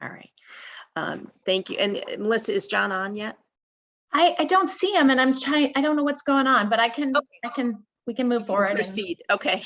All right. Thank you. And Melissa, is John on yet? I don't see him, and I'm trying. I don't know what's going on, but we can move forward. Proceed. Okay.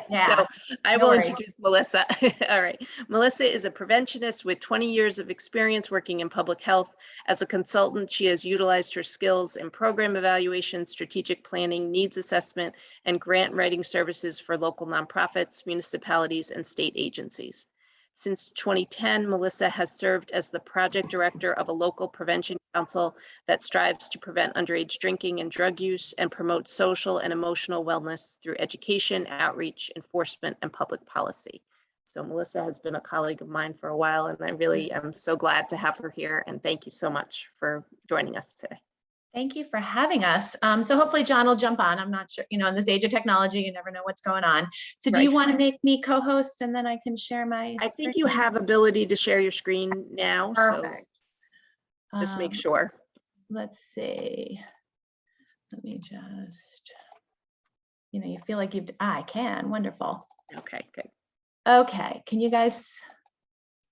Yeah, So I no will worries. introduce Melissa. All right. Melissa is a preventionist with 20 years of experience working in public health. As a consultant, she has utilized her skills in program evaluation, strategic planning, needs assessment, and grant writing services for local nonprofits, municipalities, and state agencies. Since 2010, Melissa has served as the project director of a local prevention council that strives to prevent underage drinking and drug use and promote social and emotional wellness through education, outreach, enforcement, and public policy. So Melissa has been a colleague of mine for a while, and I really am so glad to have her here. And thank you so much for joining us today. Thank you for having us. So hopefully John will jump on. I'm not sure, in this age of technology, you never know what's going on. So do you want to make me co-host and then I can share my I think you have ability to share your screen now. Perfect. So just make sure. Let's see. Let me just, you feel like I can. Wonderful. Okay, good. Okay. Can you guys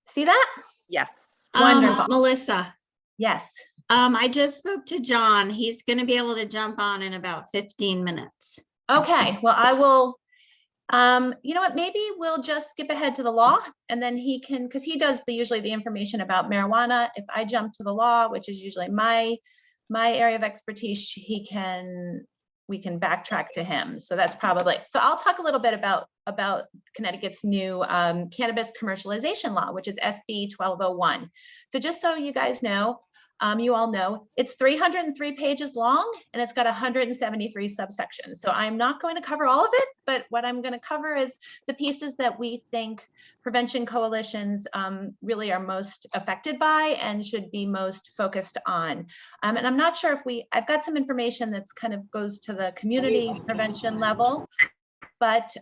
see that? Yes. Wonderful. Melissa. Yes. I just spoke to John. He's going to be able to jump on in about 15 minutes. Okay. Well, I will, you know what, maybe we'll just skip ahead to the law and then he can, because he does usually the information about marijuana. If I jump to the law, which is usually my area of expertise, we can backtrack to him. So that's probably, so I'll talk a little bit about Connecticut's new cannabis commercialization law, which is SB 1201. So just so you guys know, you all know, it's 303 pages long and it's got 173 subsections. So I'm not going to cover all of it, but what I'm going to cover is the pieces that we think prevention coalitions really are most affected by and should be most focused on. And I'm not sure if I've got some information that's kind of goes to the community prevention level, but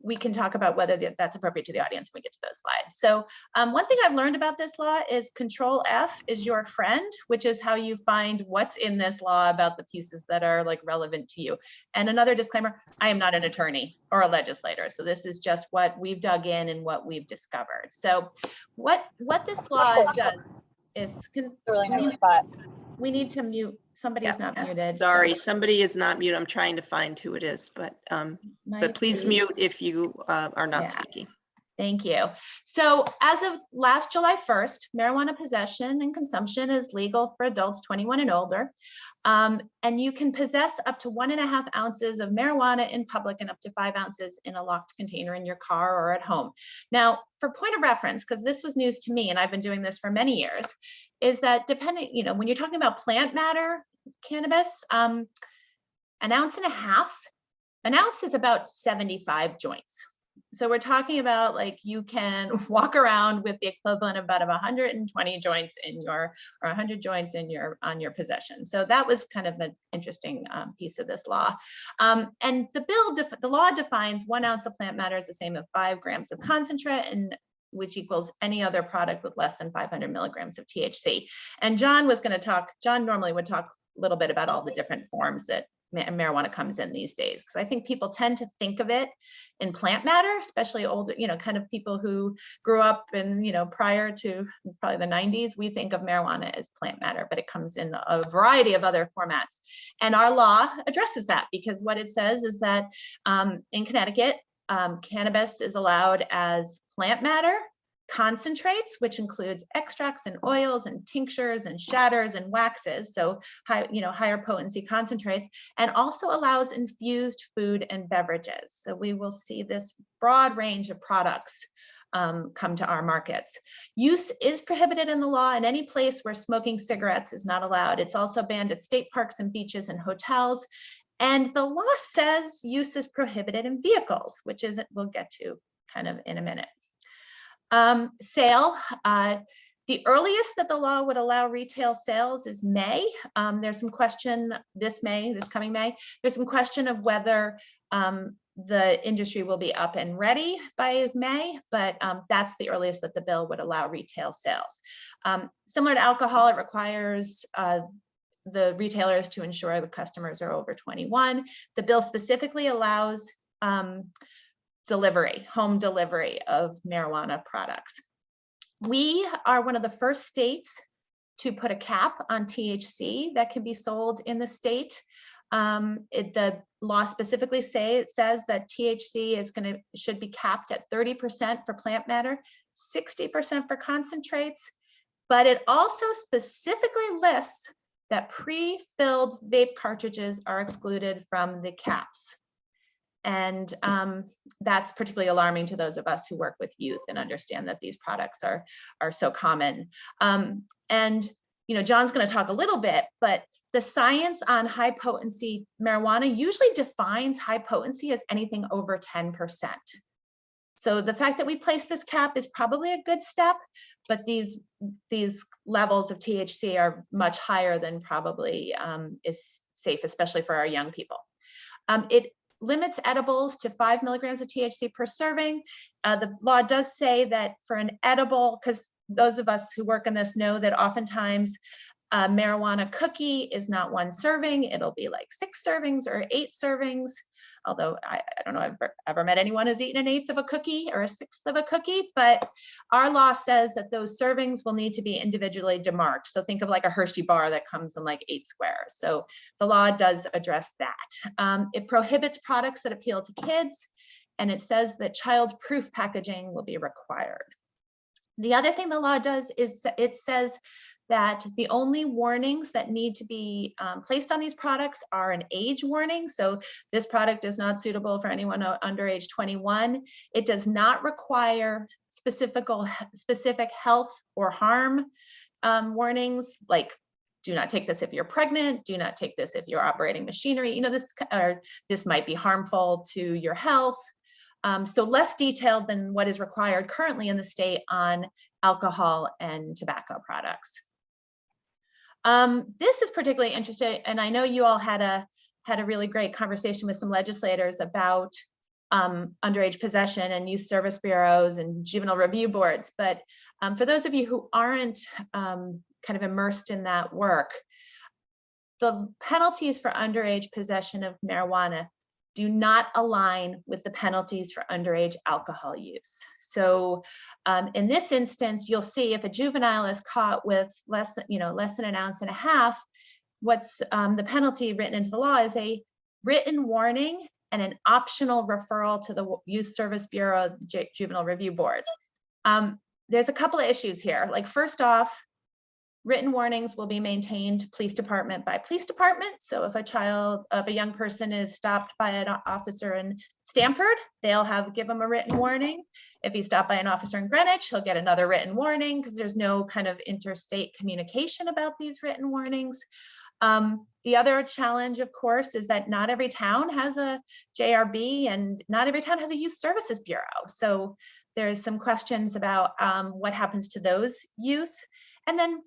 we can talk about whether that's appropriate to the audience when we get to those slides. So one thing I've learned about this law is Control F is your friend, which is how you find what's in this law about the pieces that are like relevant to you. And another disclaimer, I am not an attorney or a legislator. So this is just what we've dug in and what we've discovered. So what this law does is, really nice spot. We need to mute. Somebody's not muted. Sorry, somebody is not muted. I'm trying to find who it is, but please mute if you are not speaking. Thank you. So as of last July 1st, marijuana possession and consumption is legal for adults 21 and older. And you can possess up to 1.5 ounces of marijuana in public and up to 5 ounces in a locked container in your car or at home. Now, for point of reference, because this was news to me and I've been doing this for many years, is that depending, when you're talking about plant matter, cannabis, 1.5 ounces, an ounce is about 75 joints. So we're talking about like you can walk around with the equivalent of about 120 joints in your, or 100 joints in your, on your possession. So that was kind of an interesting piece of this law. And the law defines 1 ounce of plant matter as the same as 5 grams of concentrate, and which equals any other product with less than 500 milligrams of THC. And John normally would talk a little bit about all the different forms that marijuana comes in these days, because I think people tend to think of it in plant matter, especially older, kind of people who grew up in, prior to probably the 90s, we think of marijuana as plant matter, but it comes in a variety of other formats. And our law addresses that, because what it says is that in Connecticut, cannabis is allowed as plant matter, concentrates, which includes extracts and oils and tinctures and shatters and waxes, so higher potency concentrates, and also allows infused food and beverages. So we will see this broad range of products come to our markets. Use is prohibited in the law in any place where smoking cigarettes is not allowed. It's also banned at state parks and beaches and hotels. And the law says use is prohibited in vehicles, which we'll get to kind of in a minute. Sale, the earliest that the law would allow retail sales is May. There's some question this coming May, there's some question of whether the industry will be up and ready by May, but that's the earliest that the bill would allow retail sales. Similar to alcohol, it requires the retailers to ensure the customers are over 21. The bill specifically allows home delivery of marijuana products. We are one of the first states to put a cap on THC that can be sold in the state. The law specifically says that THC should be capped at 30% for plant matter, 60% for concentrates, but it also specifically lists that pre-filled vape cartridges are excluded from the caps. And that's particularly alarming to those of us who work with youth and understand that these products are so common. And John's going to talk a little bit, but the science on high potency marijuana usually defines high potency as anything over 10%. So the fact that we place this cap is probably a good step, but these levels of THC are much higher than probably is safe, especially for our young people. It limits edibles to 5 milligrams of THC per serving. The law does say that for an edible, because those of us who work in this know that oftentimes a marijuana cookie is not 1 serving, it'll be like 6 servings or 8 servings. Although I don't know if I've ever met anyone who's eaten 1/8 of a cookie or 1/6 of a cookie, but our law says that those servings will need to be individually demarked. So think of like a Hershey bar that comes in like 8 squares. So the law does address that. It prohibits products that appeal to kids, and it says that child-proof packaging will be required. The other thing the law does is it says that the only warnings that need to be placed on these products are an age warning. So this product is not suitable for anyone under age 21. It does not require specific health or harm warnings, like do not take this if you're pregnant, do not take this if you're operating machinery. This might be harmful to your health. So less detailed than what is required currently in the state on alcohol and tobacco products. This is particularly interesting, and I know you all had a really great conversation with some legislators about underage possession and youth service bureaus and juvenile review boards. But for those of you who aren't kind of immersed in that work, the penalties for underage possession of marijuana do not align with the penalties for underage alcohol use. So in this instance, you'll see if a juvenile is caught with less than 1.5 ounces, what's the penalty written into the law is a written warning and an optional referral to the Youth Service Bureau, Juvenile Review Boards. There's a couple of issues here. Like first off, written warnings will be maintained police department by police department. So if a young person is stopped by an officer in Stamford, they'll give him a written warning. If he's stopped by an officer in Greenwich, he'll get another written warning because there's no kind of interstate communication about these written warnings. The other challenge, of course, is that not every town has a JRB and not every town has a Youth Services Bureau. So there's some questions about what happens to those youth. And then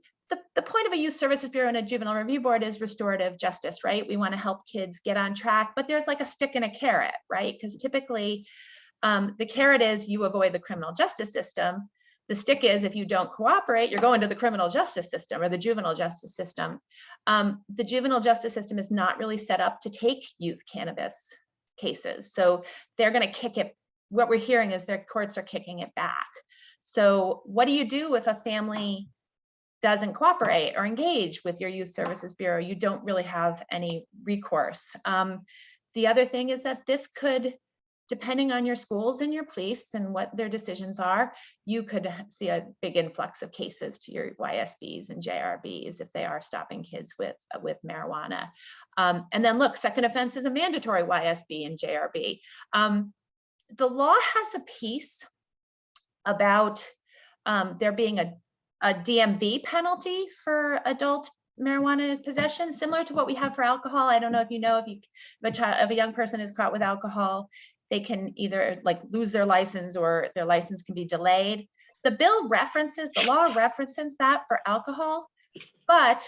the point of a Youth Services Bureau and a Juvenile Review Board is restorative justice, right? We want to help kids get on track, but there's like a stick and a carrot, right? Because typically the carrot is you avoid the criminal justice system. The stick is if you don't cooperate, you're going to the criminal justice system or the juvenile justice system. The juvenile justice system is not really set up to take youth cannabis cases. So they're going to kick it. What we're hearing is their courts are kicking it back. So what do you do if a family doesn't cooperate or engage with your Youth Services Bureau? You don't really have any recourse. The other thing is that this could, depending on your schools and your police and what their decisions are, you could see a big influx of cases to your YSBs and JRBs if they are stopping kids with marijuana. And then look, second offense is a mandatory YSB and JRB. The law has a piece about there being a DMV penalty for adult marijuana possession, similar to what we have for alcohol. I don't know if you know, if a young person is caught with alcohol, they can either like lose their license or their license can be delayed. The law references that for alcohol, but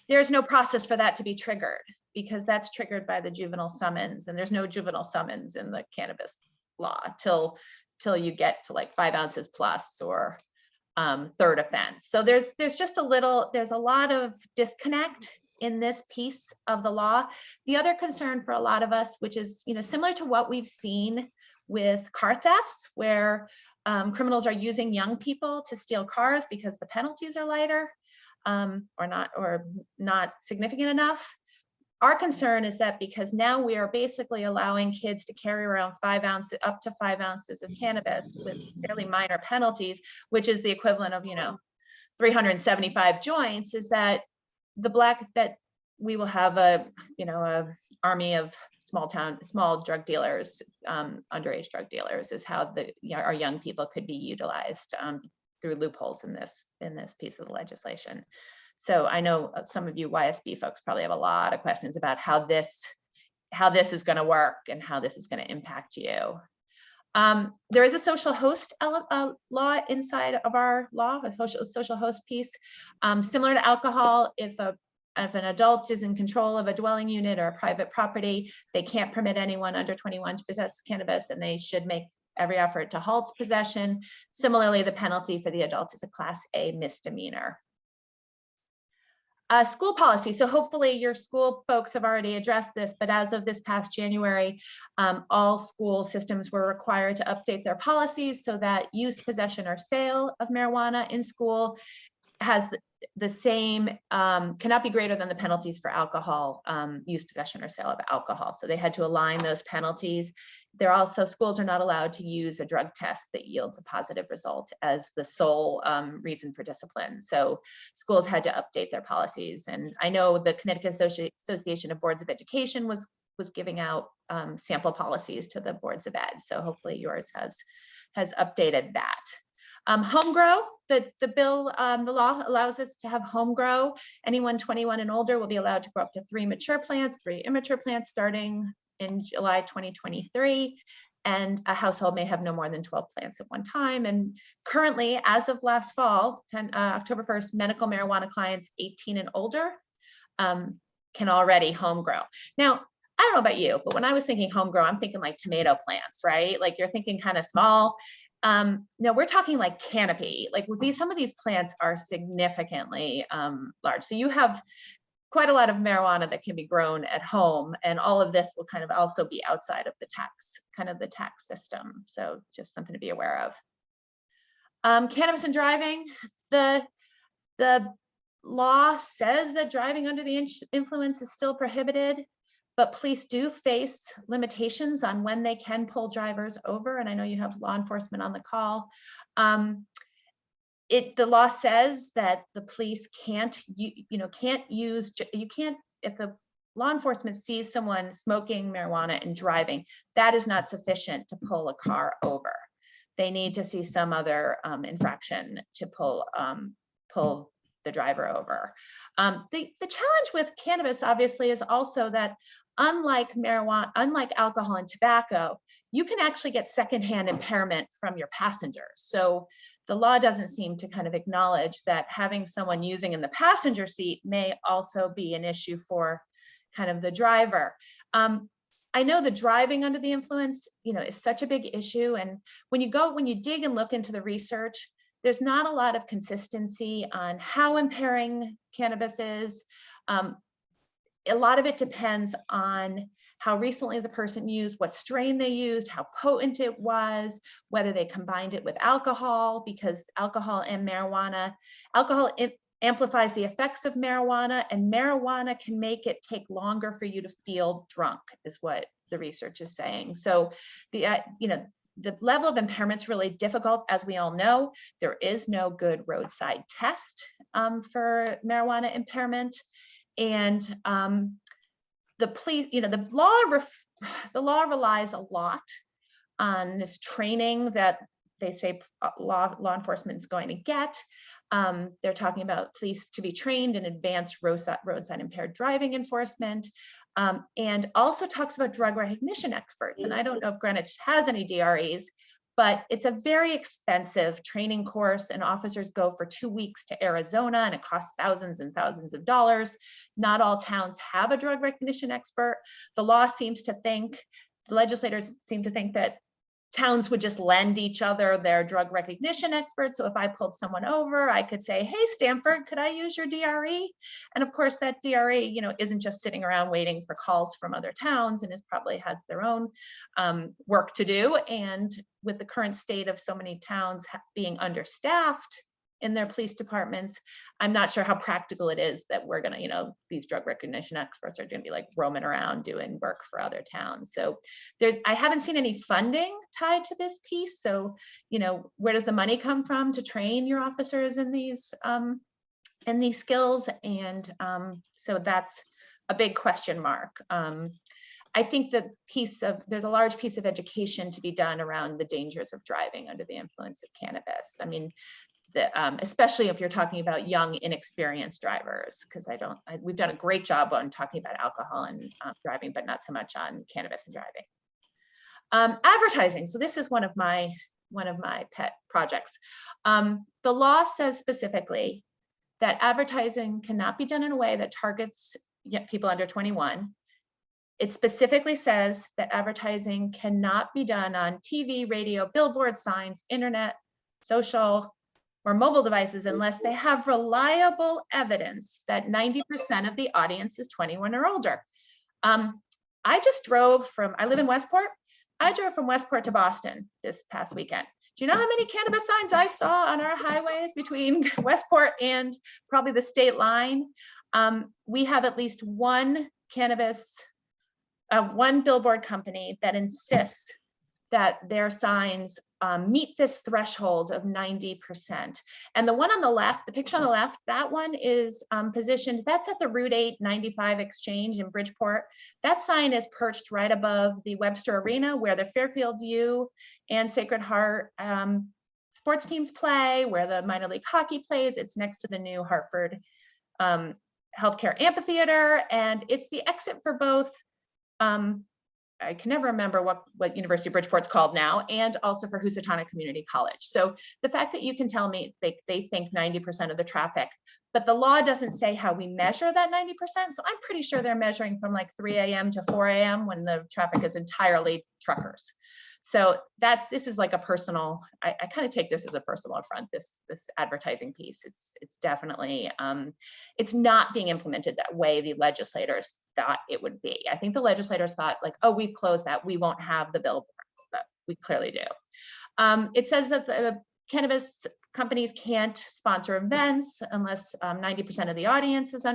there's no process for that to be triggered because that's triggered by the juvenile summons, and there's no juvenile summons in the cannabis law till you get to like 5 ounces plus or third offense. So there's a lot of disconnect in this piece of the law. The other concern for a lot of us, which is similar to what we've seen with car thefts, where criminals are using young people to steal cars because the penalties are lighter or not significant enough. Our concern is that because now we are basically allowing kids to carry around up to 5 ounces of cannabis with fairly minor penalties, which is the equivalent of, 375 joints, is that we will have a army of small drug dealers, underage drug dealers, is how our young people could be utilized through loopholes in this piece of the legislation. So I know some of you YSB folks probably have a lot of questions about how this is going to work and how this is going to impact you. There is a social host law inside of our law, a social host piece, similar to alcohol. If an adult is in control of a dwelling unit or a private property, they can't permit anyone under 21 to possess cannabis, and they should make every effort to halt possession. Similarly, the penalty for the adult is a Class A misdemeanor. School policy. So hopefully your school folks have already addressed this, but as of this past January, all school systems were required to update their policies so that use, possession, or sale of marijuana in school has the same, cannot be greater than the penalties for alcohol, use, possession, or sale of alcohol. So they had to align those penalties. Schools are not allowed to use a drug test that yields a positive result as the sole reason for discipline. So schools had to update their policies. And I know the Connecticut Association of Boards of Education was giving out sample policies to the boards of ed. So hopefully yours has updated that. Home grow, the law allows us to have home grow. Anyone 21 and older will be allowed to grow up to 3 mature plants, 3 immature plants starting in July 2023. And a household may have no more than 12 plants at one time. And currently, as of last fall, October 1st, medical marijuana clients 18 and older can already home grow. Now, I don't know about you, but when I was thinking home grow, I'm thinking like tomato plants, right? Like you're thinking kind of small. No, we're talking like canopy. Like some of these plants are significantly large. So you have quite a lot of marijuana that can be grown at home, and all of this will kind of also be outside of the tax system. So just something to be aware of. Cannabis and driving. The law says that driving under the influence is still prohibited, but police do face limitations on when they can pull drivers over. And I know you have law enforcement on the call. The law says that the police can't use, if the law enforcement sees someone smoking marijuana and driving, that is not sufficient to pull a car over. They need to see some other infraction to pull the driver over. The challenge with cannabis obviously is also that unlike alcohol and tobacco, you can actually get secondhand impairment from your passengers. So the law doesn't seem to kind of acknowledge that having someone using in the passenger seat may also be an issue for kind of the driver. I know the driving under the influence, is such a big issue. And when you dig and look into the research, there's not a lot of consistency on how impairing cannabis is. A lot of it depends on how recently the person used, what strain they used, how potent it was, whether they combined it with alcohol, because alcohol amplifies the effects of marijuana, and marijuana can make it take longer for you to feel drunk, is what the research is saying. So the level of impairment is really difficult. As we all know, there is no good roadside test for marijuana impairment. And the law relies a lot on this training that they say law enforcement is going to get. They're talking about police to be trained in advanced roadside impaired driving enforcement, and also talks about drug recognition experts. And I don't know if Greenwich has any DREs, but it's a very expensive training course, and officers go for 2 weeks to Arizona, and it costs thousands and thousands of dollars. Not all towns have a drug recognition expert. The legislators seem to think that towns would just lend each other their drug recognition experts. So if I pulled someone over, I could say, hey, Stanford, could I use your DRE? And of course that DRE, you know, isn't just sitting around waiting for calls from other towns, and it probably has their own work to do. And with the current state of so many towns being understaffed in their police departments, I'm not sure how practical it is that we're gonna, you know, these drug recognition experts are gonna be like roaming around doing work for other towns. So I haven't seen any funding tied to this piece. So, you know, where does the money come from to train your officers in these skills? And so that's a big question mark. I think there's a large piece of education to be done around the dangers of driving under the influence of cannabis. I mean, especially if you're talking about young, inexperienced drivers, because we've done a great job on talking about alcohol and driving, but not so much on cannabis and driving. Advertising. So this is one of my pet projects. The law says specifically that advertising cannot be done in a way that targets people under 21. It specifically says that advertising cannot be done on TV, radio, billboard signs, internet, social, or mobile devices unless they have reliable evidence that 90% of the audience is 21 or older. I live in Westport. I drove from Westport to Boston this past weekend. Do you know how many cannabis signs I saw on our highways between Westport and probably the state line? We have at least one billboard company that insists that their signs meet this threshold of 90%. And the one on the left, the picture on the left, that one is positioned, that's at the Route 8 95 exchange in Bridgeport. That sign is perched right above the Webster Arena where the Fairfield U and Sacred Heart sports teams play, where the minor league hockey plays. It's next to the new Hartford Healthcare Amphitheater, and it's the exit for both I can never remember what University of Bridgeport's called now, and also for Housatonic Community College. So the fact that you can tell me they think 90% of the traffic, but the law doesn't say how we measure that 90%. So I'm pretty sure they're measuring from like 3 a.m. to 4 a.m. when the traffic is entirely truckers. So this is like a personal, I kind of take this as a personal affront, this advertising piece. It's definitely, it's not being implemented that way the legislators thought it would be. I think the legislators thought like, oh, we've closed that, we won't have the billboards, but we clearly do. It says that the cannabis companies can't sponsor events unless 90% of the audience is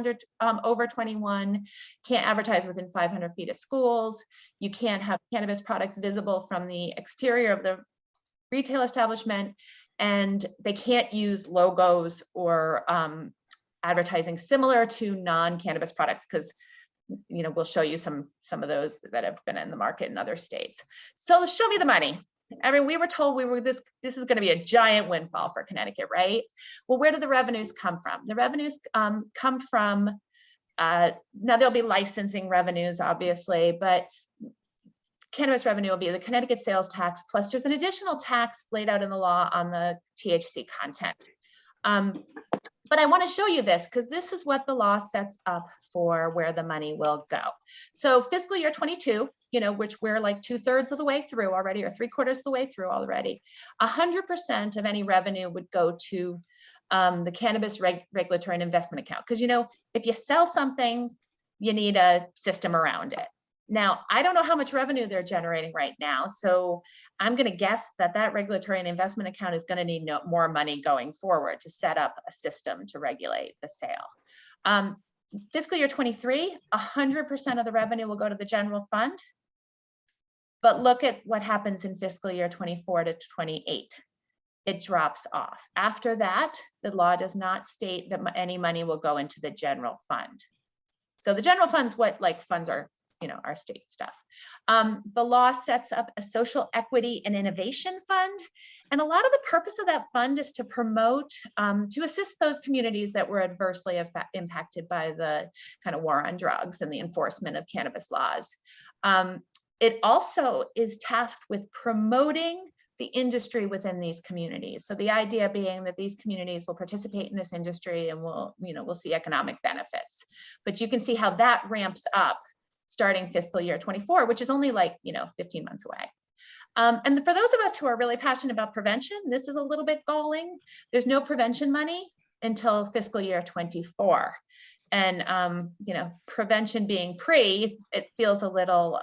over 21, can't advertise within 500 feet of schools. You can't have cannabis products visible from the exterior of the retail establishment, and they can't use logos or advertising similar to non-cannabis products, because we'll show you some of those that have been in the market in other states. So show me the money. I mean, we were told this is going to be a giant windfall for Connecticut, right? Well, where do the revenues come from? The revenues come from, now there'll be licensing revenues, obviously, but cannabis revenue will be the Connecticut sales tax, plus there's an additional tax laid out in the law on the THC content. But I want to show you this because this is what the law sets up for where the money will go. So fiscal year 22, which we're like 2/3 of the way through already, or 3/4 of the way through already, 100% of any revenue would go to the cannabis regulatory and investment account. Because, if you sell something, you need a system around it. Now, I don't know how much revenue they're generating right now, so I'm going to guess that regulatory and investment account is going to need more money going forward to set up a system to regulate the sale. Fiscal year 23, 100% of the revenue will go to the general fund. But look at what happens in fiscal year 24 to 28. It drops off. After that, the law does not state that any money will go into the general fund. So the general fund's what funds are, our state stuff. The law sets up a social equity and innovation fund. And a lot of the purpose of that fund is to promote, to assist those communities that were adversely impacted by the kind of war on drugs and the enforcement of cannabis laws. It also is tasked with promoting the industry within these communities. So the idea being that these communities will participate in this industry and we'll see economic benefits. But you can see how that ramps up starting fiscal year 24, which is only 15 months away. And for those of us who are really passionate about prevention, this is a little bit galling. There's no prevention money until fiscal year 24. And you know, prevention being pre, it feels a little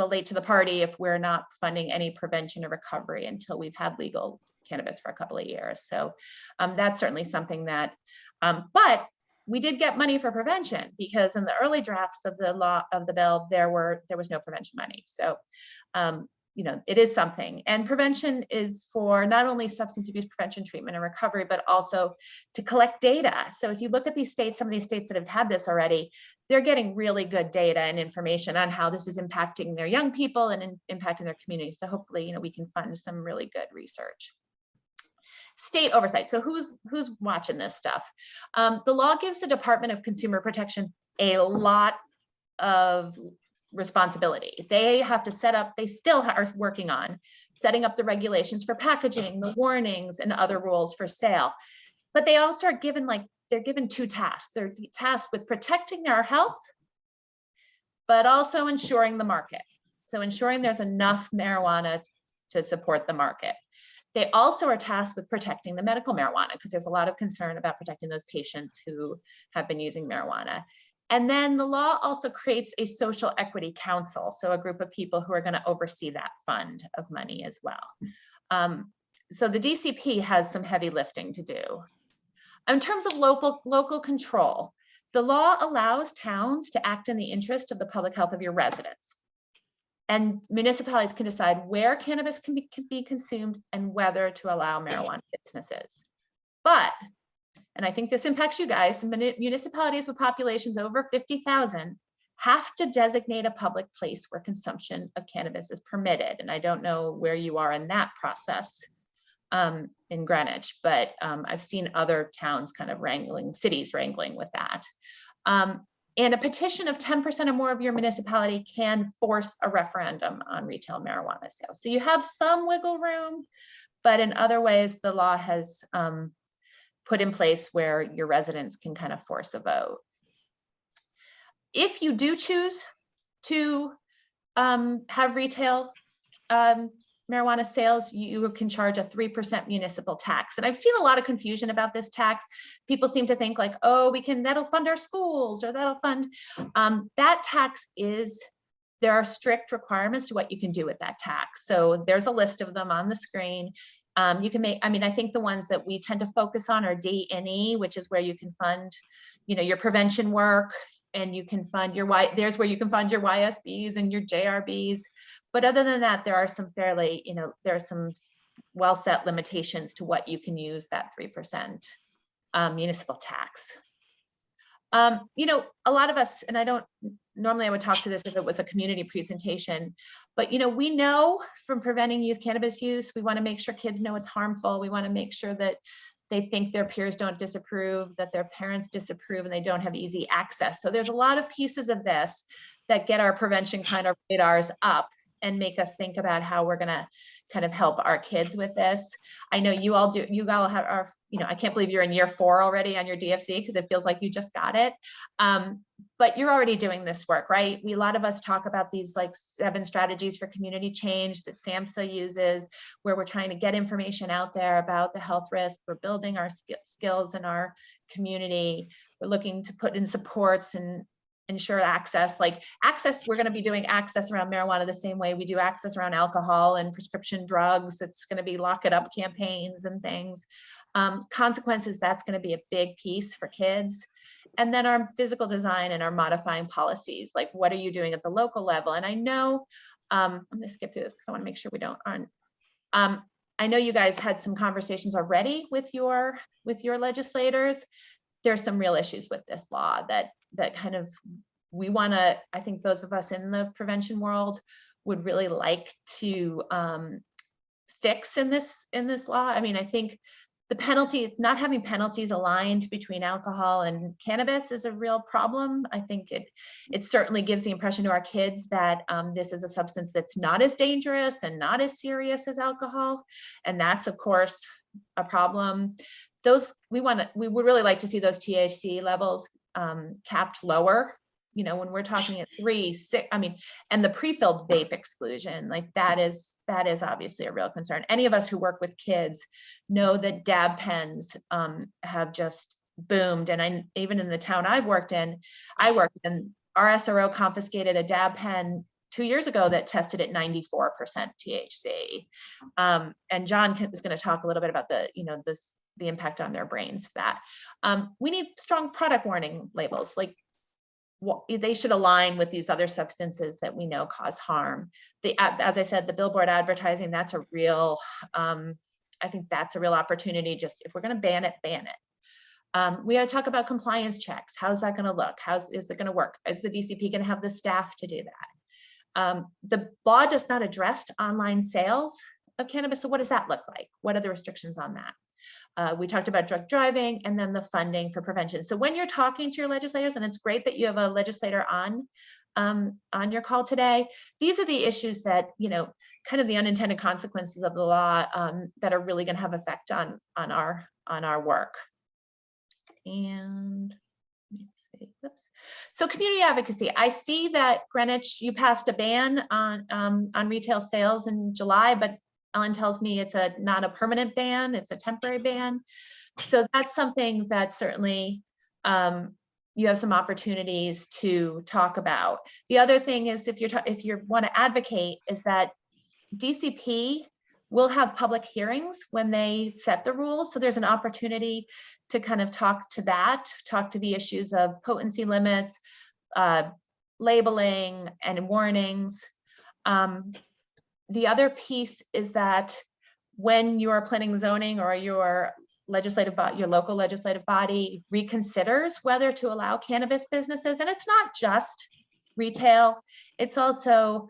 late to the party if we're not funding any prevention or recovery until we've had legal cannabis for a couple of years. So that's certainly something that, but we did get money for prevention, because in the early drafts of the law of the bill, there was no prevention money. So you know, it is something. And prevention is for not only substance abuse prevention, treatment, and recovery, but also to collect data. So if you look at these states, some of these states that have had this already, they're getting really good data and information on how this is impacting their young people and impacting their community. So hopefully, you know, we can fund some really good research. State oversight. So who's watching this stuff? The law gives the Department of Consumer Protection a lot of responsibility. They have to set up, they still are working on setting up the regulations for packaging, the warnings, and other rules for sale. But they also are given, they're given two tasks. They're tasked with protecting our health, but also ensuring the market. So ensuring there's enough marijuana to support the market. They also are tasked with protecting the medical marijuana, because there's a lot of concern about protecting those patients who have been using marijuana. And then the law also creates a social equity council, so a group of people who are going to oversee that fund of money as well. So the DCP has some heavy lifting to do. In terms of local control, the law allows towns to act in the interest of the public health of your residents. And municipalities can decide where cannabis can be consumed and whether to allow marijuana businesses. But, and I think this impacts you guys, municipalities with populations over 50,000 have to designate a public place where consumption of cannabis is permitted. And I don't know where you are in that process in Greenwich, but I've seen other towns kind of cities wrangling with that. And a petition of 10% or more of your municipality can force a referendum on retail marijuana sales. So you have some wiggle room, but in other ways, the law has put in place where your residents can kind of force a vote. If you do choose to have retail marijuana sales, you can charge a 3% municipal tax. And I've seen a lot of confusion about this tax. People seem to think like, oh, that'll fund our schools, or that'll fund, that tax there are strict requirements to what you can do with that tax. So there's a list of them on the screen. You can make, I think the ones that we tend to focus on are D&E, which is where you can fund, your prevention work, and you can fund there's where you can fund your YSBs and your JRBs. But other than that, there are some fairly, there are some well set limitations to what you can use that 3% municipal tax. A lot of us, and normally I would talk to this if it was a community presentation, but we know from preventing youth cannabis use, we want to make sure kids know it's harmful. We want to make sure that they think their peers don't disapprove, that their parents disapprove, and they don't have easy access. So there's a lot of pieces of this that get our prevention kind of radars up and make us think about how we're going to kind of help our kids with this. I know you all have I can't believe you're in year 4 already on your DFC, because it feels like you just got it. But you're already doing this work, right? A lot of us talk about these 7 strategies for community change that SAMHSA uses, where we're trying to get information out there about the health risk. We're building our skills in our community. We're looking to put in supports and ensure access. We're going to be doing access around marijuana the same way we do access around alcohol and prescription drugs. It's going to be lock it up campaigns and things. Consequences, that's going to be a big piece for kids. And then our physical design and our modifying policies, what are you doing at the local level? And I know, I'm going to skip through this because I want to make sure we aren't. I know you guys had some conversations already with your legislators. There's some real issues with this law that kind of we want to, I think those of us in the prevention world would really like to fix in this law. I think the penalties, not having penalties aligned between alcohol and cannabis is a real problem. I think it certainly gives the impression to our kids that this is a substance that's not as dangerous and not as serious as alcohol. And that's, of course, a problem. We would really like to see those THC levels capped lower, when we're talking at 3, 6, I mean, and the pre-filled vape exclusion, like that is obviously a real concern. Any of us who work with kids know that dab pens have just boomed. And even in the town I worked in, our SRO confiscated a dab pen 2 years ago that tested at 94% THC. And John is going to talk a little bit about the impact on their brains of that. We need strong product warning labels, like they should align with these other substances that we know cause harm. As I said, the billboard advertising, that's a real, I think that's a real opportunity. Just if we're going to ban it, ban it. We got to talk about compliance checks. How's that going to look? Is it going to work? Is the DCP going to have the staff to do that? The law does not address online sales of cannabis. So what does that look like? What are the restrictions on that? We talked about drug driving and then the funding for prevention. So when you're talking to your legislators, and it's great that you have a legislator on your call today, these are the issues that, kind of the unintended consequences of the law that are really going to have effect on our work. And let's see, oops. So community advocacy. I see that Greenwich, you passed a ban on retail sales in July, but Ellen tells me it's not a permanent ban, it's a temporary ban. So that's something that certainly you have some opportunities to talk about. The other thing is if you want to advocate is that DCP will have public hearings when they set the rules. So there's an opportunity to kind of talk to the issues of potency limits, labeling and warnings. The other piece is that when you're planning and zoning or your local legislative body reconsiders whether to allow cannabis businesses, and it's not just retail, it's also,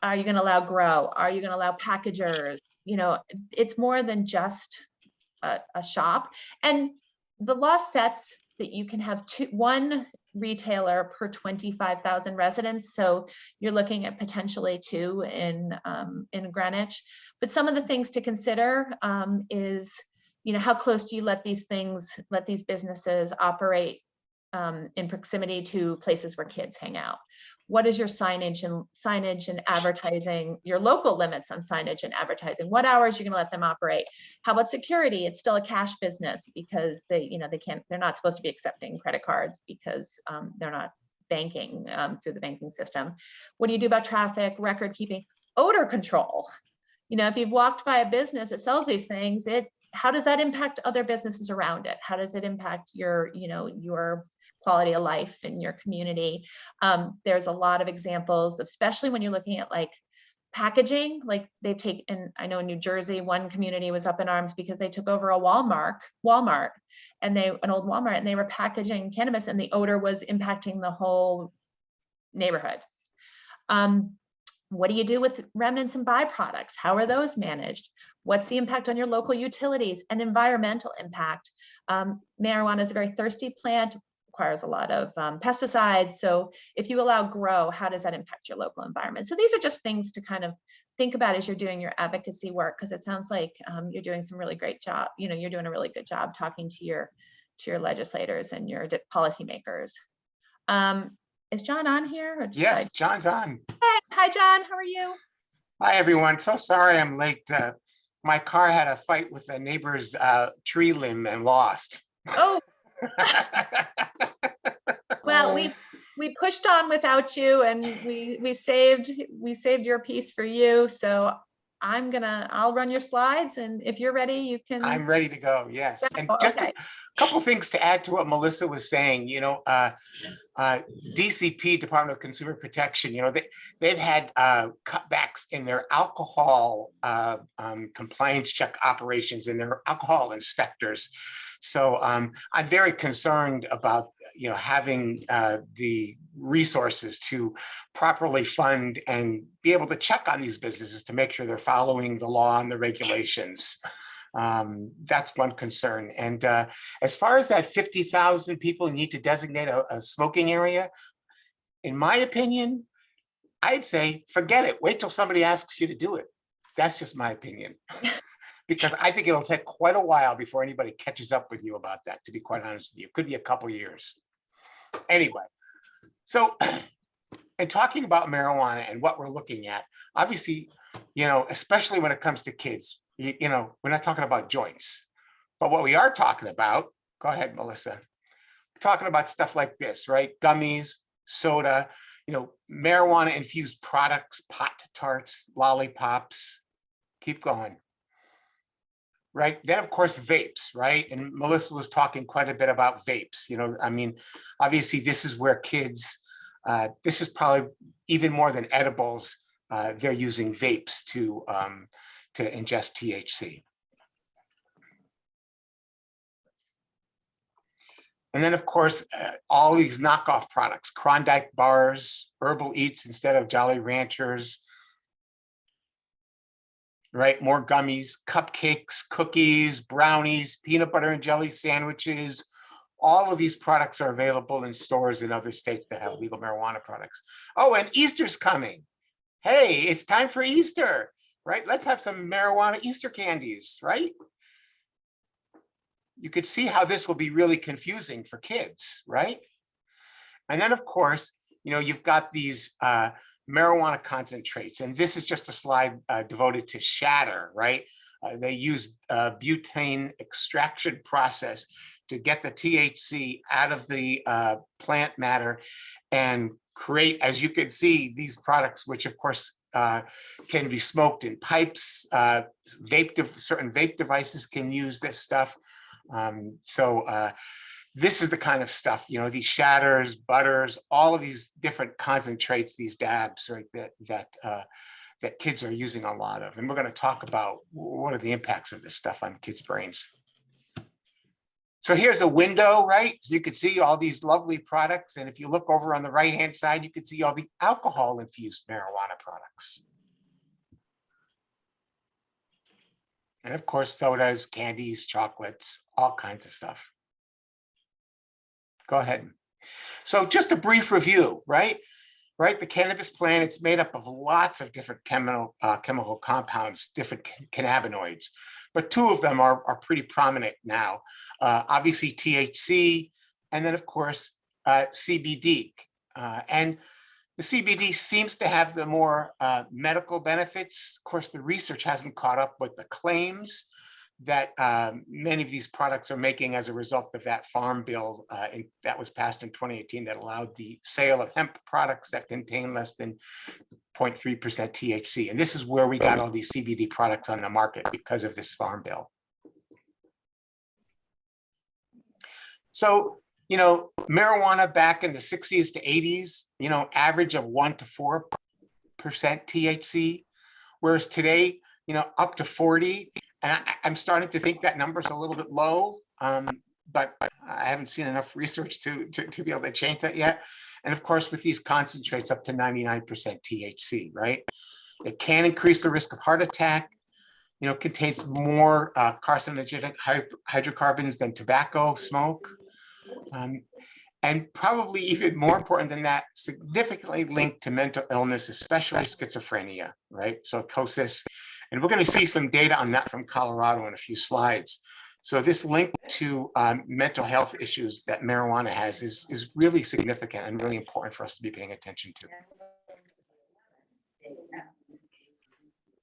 are you going to allow grow? Are you going to allow packagers? It's more than just a shop. And the law sets that you can have one retailer per 25,000 residents. So you're looking at potentially 2 in Greenwich. But some of the things to consider is, how close do you let these businesses operate in proximity to places where kids hang out? What is your signage and advertising, your local limits on signage and advertising? What hours you're going to let them operate? How about security? It's still a cash business because they're not supposed to be accepting credit cards because they're not banking through the banking system. What do you do about traffic, record keeping, odor control? If you've walked by a business that sells these things, how does that impact other businesses around it? How does it impact your quality of life in your community? There's a lot of examples, especially when you're looking at like packaging, like they've taken, I know in New Jersey, one community was up in arms because they took over a Walmart, an old Walmart, and they were packaging cannabis and the odor was impacting the whole neighborhood. What do you do with remnants and byproducts? How are those managed? What's the impact on your local utilities and environmental impact? Marijuana is a very thirsty plant, requires a lot of pesticides. So if you allow grow, how does that impact your local environment? So these are just things to kind of think about as you're doing your advocacy work, because it sounds like you're doing some really great job. You're doing a really good job talking to your legislators and your policymakers. Is John on here? Yes, John's on. Hey, hi, John. How are you? Hi, everyone. So sorry I'm late. My car had a fight with a neighbor's tree limb and lost. Oh. Well, we pushed on without you, and we saved your piece for you. So I'll run your slides, and if you're ready, you can. I'm ready to go. Yes, and okay. just a couple things to add to what Melissa was saying. DCP, Department of Consumer Protection. They've had cutbacks in their alcohol compliance check operations and their alcohol inspectors. So I'm very concerned about having the resources to properly fund and be able to check on these businesses to make sure they're following the law and the regulations. That's one concern. And as far as that 50,000 people need to designate a smoking area, in my opinion, I'd say forget it. Wait till somebody asks you to do it. That's just my opinion. Because I think it'll take quite a while before anybody catches up with you about that, to be quite honest with you. It could be a couple years. Anyway, So, and talking about marijuana and what we're looking at, obviously, especially when it comes to kids, we're not talking about joints, but what we are talking about, go ahead, Melissa, we're talking about stuff like this, right? Gummies, soda, marijuana infused products, Pop-Tarts, lollipops, keep going. Right. Then, of course, vapes, right? And Melissa was talking quite a bit about vapes. Obviously, this is where kids, this is probably even more than edibles. They're using vapes to ingest THC. And then, of course, all these knockoff products, Klondike bars, Herbal Eats instead of Jolly Ranchers, right? More gummies, cupcakes, cookies, brownies, peanut butter and jelly sandwiches. All of these products are available in stores in other states that have legal marijuana products. Oh, and Easter's coming. Hey, it's time for Easter, right? Let's have some marijuana Easter candies, right? You could see how this will be really confusing for kids, right? And then, of course, you've got these marijuana concentrates, and this is just a slide devoted to shatter, right? They use butane extraction process to get the THC out of the plant matter and create, as you can see, these products, which of course can be smoked in pipes. Certain vape devices can use this stuff. This is the kind of stuff, these shatters, butters, all of these different concentrates, these dabs, right, that kids are using a lot of. And we're going to talk about what are the impacts of this stuff on kids' brains. So here's a window, right? So you can see all these lovely products. And if you look over on the right-hand side, you can see all the alcohol-infused marijuana products. And of course, sodas, candies, chocolates, all kinds of stuff. Go ahead. So just a brief review, right? The cannabis plant, it's made up of lots of different chemical compounds, different cannabinoids, but two of them are pretty prominent now. Obviously THC, and then of course CBD. And the CBD seems to have the more medical benefits. Of course, the research hasn't caught up with the claims that many of these products are making as a result of that farm bill that was passed in 2018 that allowed the sale of hemp products that contain less than 0.3% THC. And this is where we got all these CBD products on the market because of this farm bill. So, marijuana back in the 60s to 80s, average of 1 to 4% THC, whereas today, up to 40. And I'm starting to think that number's a little bit low, but I haven't seen enough research to be able to change that yet. And of course, with these concentrates up to 99% THC, right? It can increase the risk of heart attack, contains more carcinogenic hydrocarbons than tobacco smoke. And probably even more important than that, significantly linked to mental illness, especially schizophrenia, right? Psychosis. And we're going to see some data on that from Colorado in a few slides. So this link to mental health issues that marijuana has is really significant and really important for us to be paying attention to.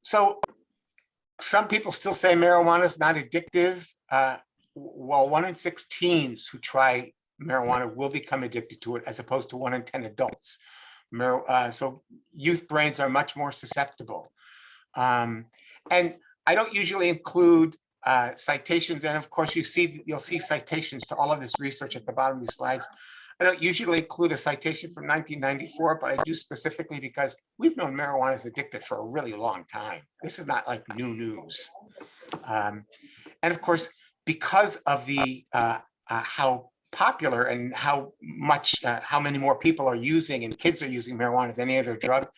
So some people still say marijuana is not addictive. Well, 1 in 6 teens who try marijuana will become addicted to it, as opposed to 1 in 10 adults. So youth brains are much more susceptible. And I don't usually include citations, and of course you'll see citations to all of this research at the bottom of these slides. I don't usually include a citation from 1994, but I do specifically because we've known marijuana is addictive for a really long time. This is not like new news. And of course, because of the how popular and how many more people are using and kids are using marijuana than any other drug,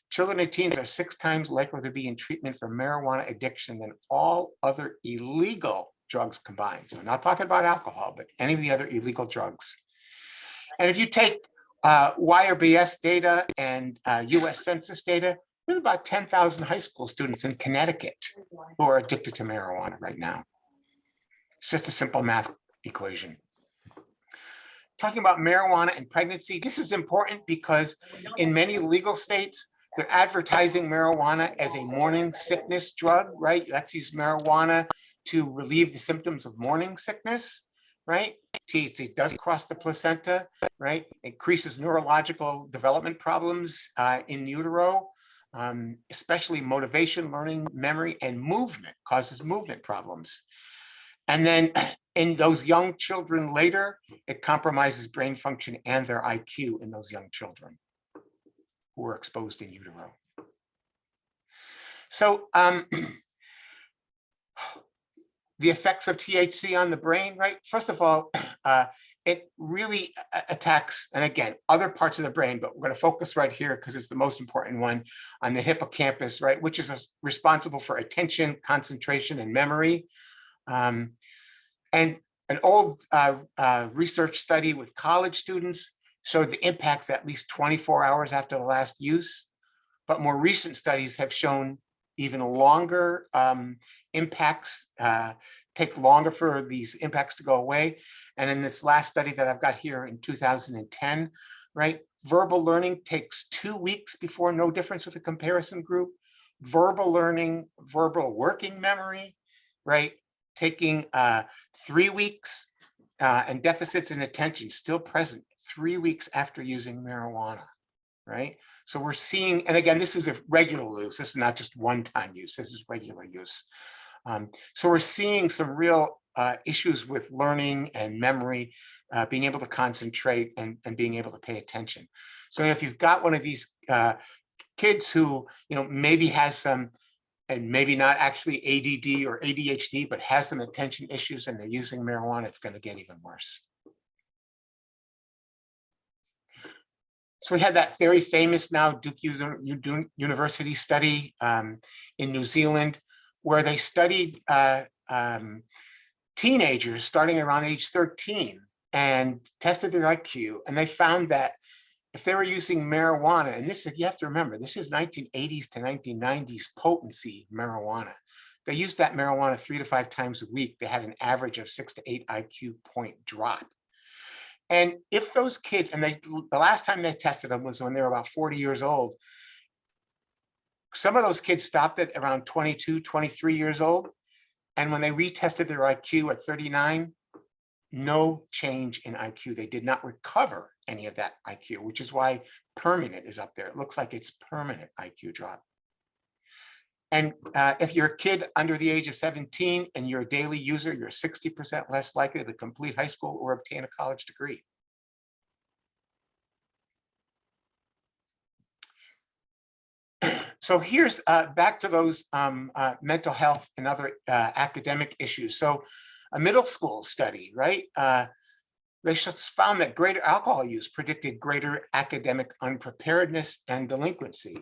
children and teens are 6 times likely to be in treatment for marijuana addiction than all other illegal drugs combined. So I'm not talking about alcohol, but any of the other illegal drugs. And if you take YRBS data and US Census data, we have about 10,000 high school students in Connecticut who are addicted to marijuana right now. It's just a simple math equation. talking about marijuana and pregnancy. This is important because in many legal states, they're advertising marijuana as a morning sickness drug, right? Let's use marijuana to relieve the symptoms of morning sickness, right? THC does cross the placenta, right? Increases neurological development problems in utero, especially motivation, learning, memory, and movement, causes movement problems. And then in those young children later, it compromises brain function and their IQ in those young children who are exposed in utero. So the effects of THC on the brain, right? First of all, it really attacks, and again, other parts of the brain, but we're going to focus right here because it's the most important one, on the hippocampus, right? Which is responsible for attention, concentration, and memory. And an old research study with college students showed the impacts at least 24 hours after the last use. But more recent studies have shown even longer impacts, take longer for these impacts to go away. And in this last study that I've got here in 2010, right, verbal learning takes 2 weeks before no difference with a comparison group. Verbal learning, verbal working memory, right, taking 3 weeks, and deficits in attention still present 3 weeks after using marijuana, right? So we're seeing, and again, this is a regular use. This is not just one-time use. This is regular use. So we're seeing some real issues with learning and memory, being able to concentrate and being able to pay attention. So if you've got one of these kids who, maybe has some, and maybe not actually ADD or ADHD, but has some attention issues and they're using marijuana, it's going to get even worse. So we had that very famous now Duke University study in New Zealand, where they studied teenagers starting around age 13 and tested their IQ. And they found that if they were using marijuana, and this, you have to remember, this is 1980s to 1990s potency marijuana. They used that marijuana 3 to 5 times a week. They had an average of 6 to 8 IQ point drop. And if those kids, and the last time they tested them was when they were about 40 years old, some of those kids stopped at around 22, 23 years old. And when they retested their IQ at 39, no change in IQ. They did not recover any of that IQ, which is why permanent is up there. It looks like it's permanent IQ drop. And if you're a kid under the age of 17 and you're a daily user, you're 60% less likely to complete high school or obtain a college degree. So here's back to those mental health and other academic issues. So a middle school study, right? They just found that greater alcohol use predicted greater academic unpreparedness and delinquency.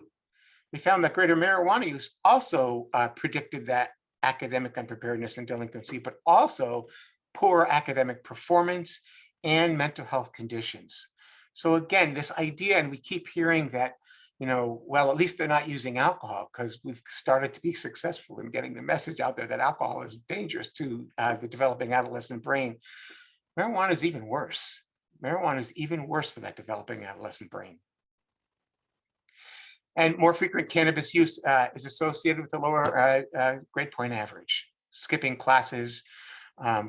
They found that greater marijuana use also predicted that academic unpreparedness and delinquency, but also poor academic performance and mental health conditions. So again, this idea, and we keep hearing that, well, at least they're not using alcohol, because we've started to be successful in getting the message out there that alcohol is dangerous to the developing adolescent brain. Marijuana is even worse. Marijuana is even worse for that developing adolescent brain. And more frequent cannabis use is associated with a lower grade point average, skipping classes,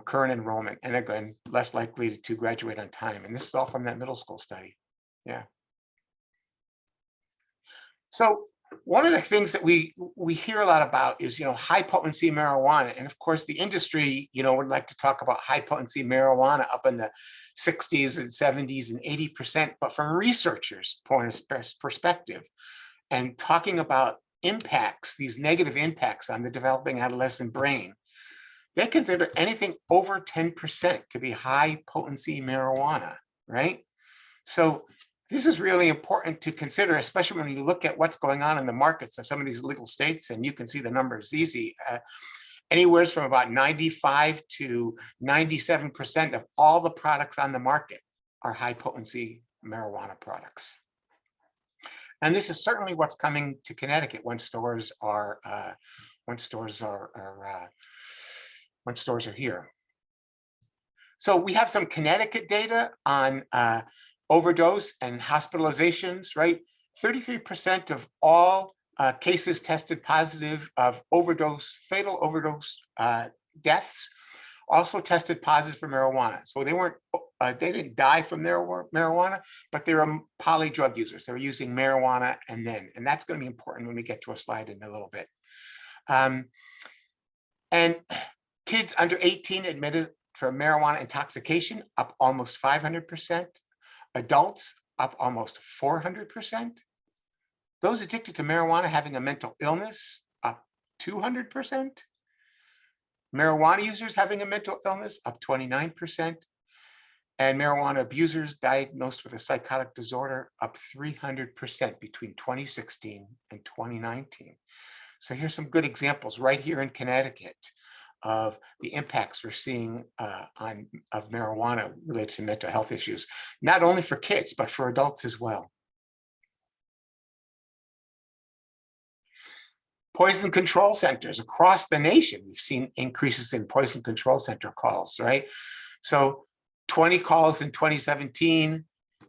current enrollment, and again, less likely to graduate on time. And this is all from that middle school study. Yeah. So one of the things that we hear a lot about is, high potency marijuana. And of course, the industry, would like to talk about high potency marijuana up in the 60s and 70s and 80%. But from researchers' point of perspective, and talking about impacts, these negative impacts on the developing adolescent brain, they consider anything over 10% to be high potency marijuana, right? So this is really important to consider, especially when you look at what's going on in the markets of some of these legal states, and you can see the numbers easy. Anywhere from about 95 to 97% of all the products on the market are high potency marijuana products. And this is certainly what's coming to Connecticut when stores are here. So we have some Connecticut data on overdose and hospitalizations, right? 33% of all cases tested positive of overdose, fatal overdose deaths also tested positive for marijuana. So they weren't, they didn't die from their marijuana, but they were poly drug users. They were using marijuana and that's going to be important when we get to a slide in a little bit. And kids under 18 admitted for marijuana intoxication, up almost 500%. Adults up almost 400%. Those addicted to marijuana having a mental illness, up 200%. Marijuana users having a mental illness, up 29%. And marijuana abusers diagnosed with a psychotic disorder, up 300% between 2016 and 2019. So here's some good examples right here in Connecticut of the impacts we're seeing of marijuana related to mental health issues, not only for kids, but for adults as well. Poison control centers across the nation. We've seen increases in poison control center calls, right? So 20 calls in 2017,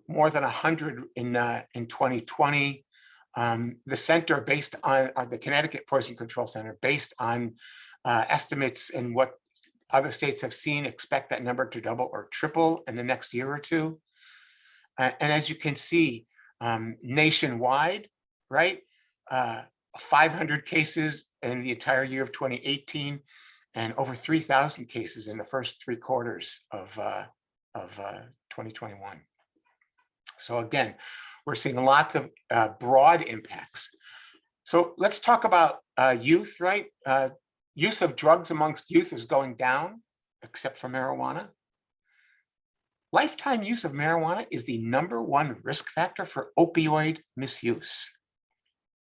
more than 100 in 2020. The center based on the Connecticut Poison Control Center, based on estimates and what other states have seen, expect that number to double or triple in the next year or two. And as you can see, nationwide, right? 500 cases in the entire year of 2018, and over 3,000 cases in the first 3 quarters of 2021. So again, we're seeing lots of broad impacts. So let's talk about youth, right? Use of drugs amongst youth is going down, except for marijuana. Lifetime use of marijuana is the #1 risk factor for opioid misuse,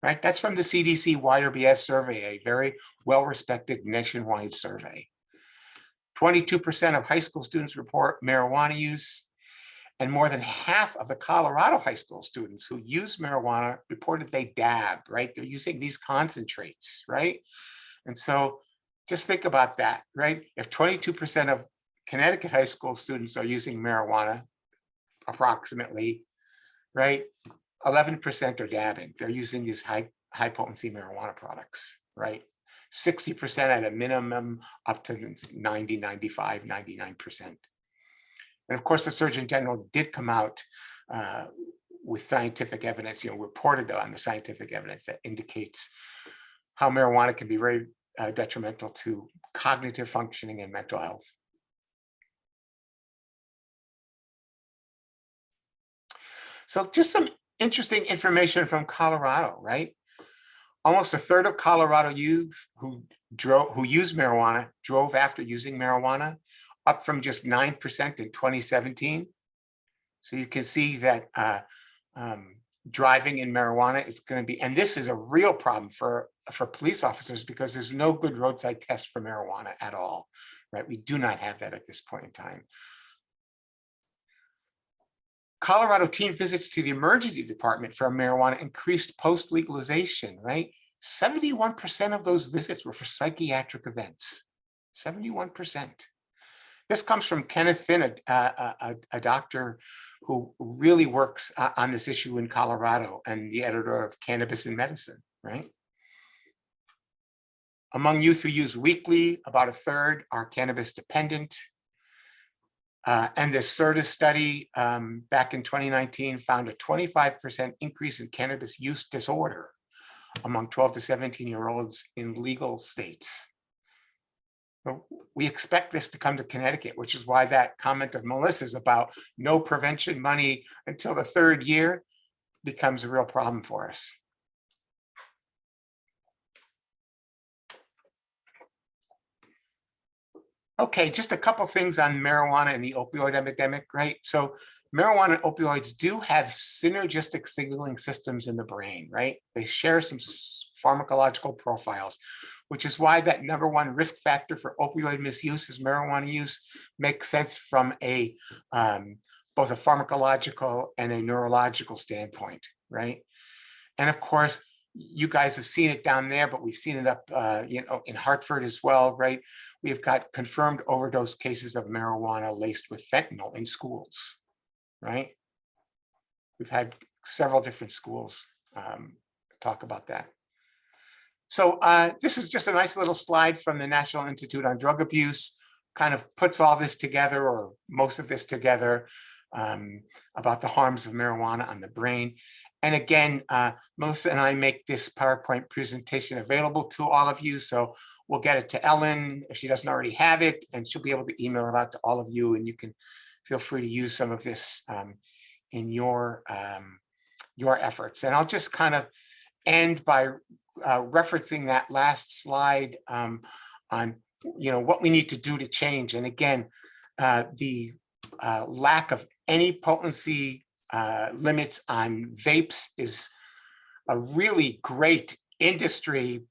right? That's from the CDC YRBS survey, a very well-respected nationwide survey. 22% of high school students report marijuana use, and more than half of the Colorado high school students who use marijuana reported they dab, right? They're using these concentrates, right? And so just think about that, right? If 22% of Connecticut high school students are using marijuana, approximately, right? 11% are dabbing. They're using these high potency marijuana products, right? 60% at a minimum, up to 90, 95, 99%. And of course, the Surgeon General did come out with scientific evidence, reported on the scientific evidence that indicates how marijuana can be very detrimental to cognitive functioning and mental health. So just some interesting information from Colorado, right? Almost a third of Colorado youth who use marijuana drove after using marijuana, up from just 9% in 2017. So you can see that driving in marijuana is going to be, and this is a real problem for police officers because there's no good roadside test for marijuana at all, right? We do not have that at this point in time. Colorado teen visits to the emergency department for marijuana increased post-legalization, right? 71% of those visits were for psychiatric events, 71%. This comes from Kenneth Finn, a doctor who really works on this issue in Colorado and the editor of Cannabis in Medicine, right? Among youth who use weekly, about a third are cannabis dependent. And this CERTA study back in 2019 found a 25% increase in cannabis use disorder among 12 to 17-year-olds in legal states. We expect this to come to Connecticut, which is why that comment of Melissa's about no prevention money until the 3rd year becomes a real problem for us. Okay, just a couple things on marijuana and the opioid epidemic, right? So marijuana and opioids do have synergistic signaling systems in the brain, right? They share some pharmacological profiles, which is why that #1 risk factor for opioid misuse is marijuana use makes sense from a both a pharmacological and a neurological standpoint, right? And of course, you guys have seen it down there, but we've seen it up, in Hartford as well, right? We've got confirmed overdose cases of marijuana laced with fentanyl in schools, right? We've had several different schools talk about that. So this is just a nice little slide from the National Institute on Drug Abuse, kind of puts all this together, or most of this together, about the harms of marijuana on the brain. And again, Melissa and I make this PowerPoint presentation available to all of you. So we'll get it to Ellen if she doesn't already have it, and she'll be able to email it out to all of you, and you can feel free to use some of this in your efforts. And I'll just kind of end by referencing that last slide on what we need to do to change. And again, the lack of any potency limits on vapes is a really great industry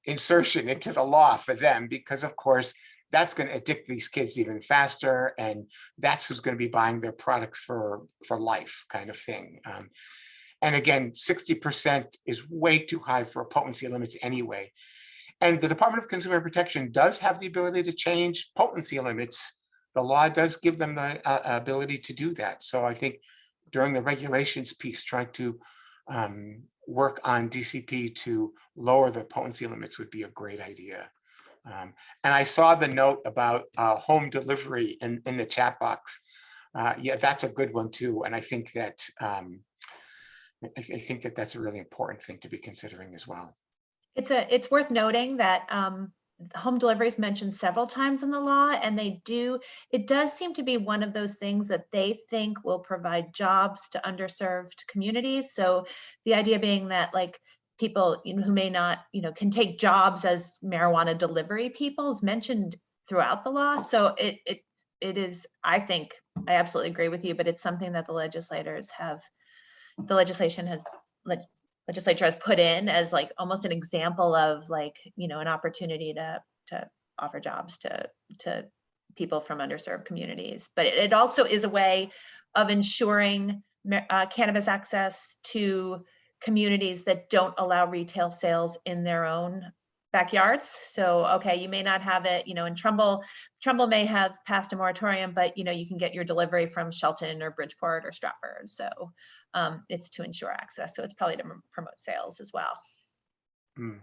insertion into the law for them, because of course that's going to addict these kids even faster, and that's who's going to be buying their products for life, kind of thing. And again, 60% is way too high for potency limits anyway. And the Department of Consumer Protection does have the ability to change potency limits. The law does give them the ability to do that. So I think during the regulations piece, trying to work on DCP to lower the potency limits would be a great idea. And I saw the note about home delivery in the chat box. Yeah, that's a good one too. And I think that that's a really important thing to be considering as well. It's worth noting that home delivery is mentioned several times in the law, and it does seem to be one of those things that they think will provide jobs to underserved communities. So the idea being that like people who may not, can take jobs as marijuana delivery people is mentioned throughout the law. So it is, I think, I absolutely agree with you, but it's something that the legislature has put in as like almost an example of like, an opportunity to offer jobs to people from underserved communities. But it also is a way of ensuring cannabis access to communities that don't allow retail sales in their own backyards. So, okay, you may not have it, in Trumbull may have passed a moratorium, but you can get your delivery from Shelton or Bridgeport or Stratford. So it's to ensure access. So it's probably to promote sales as well. Mm.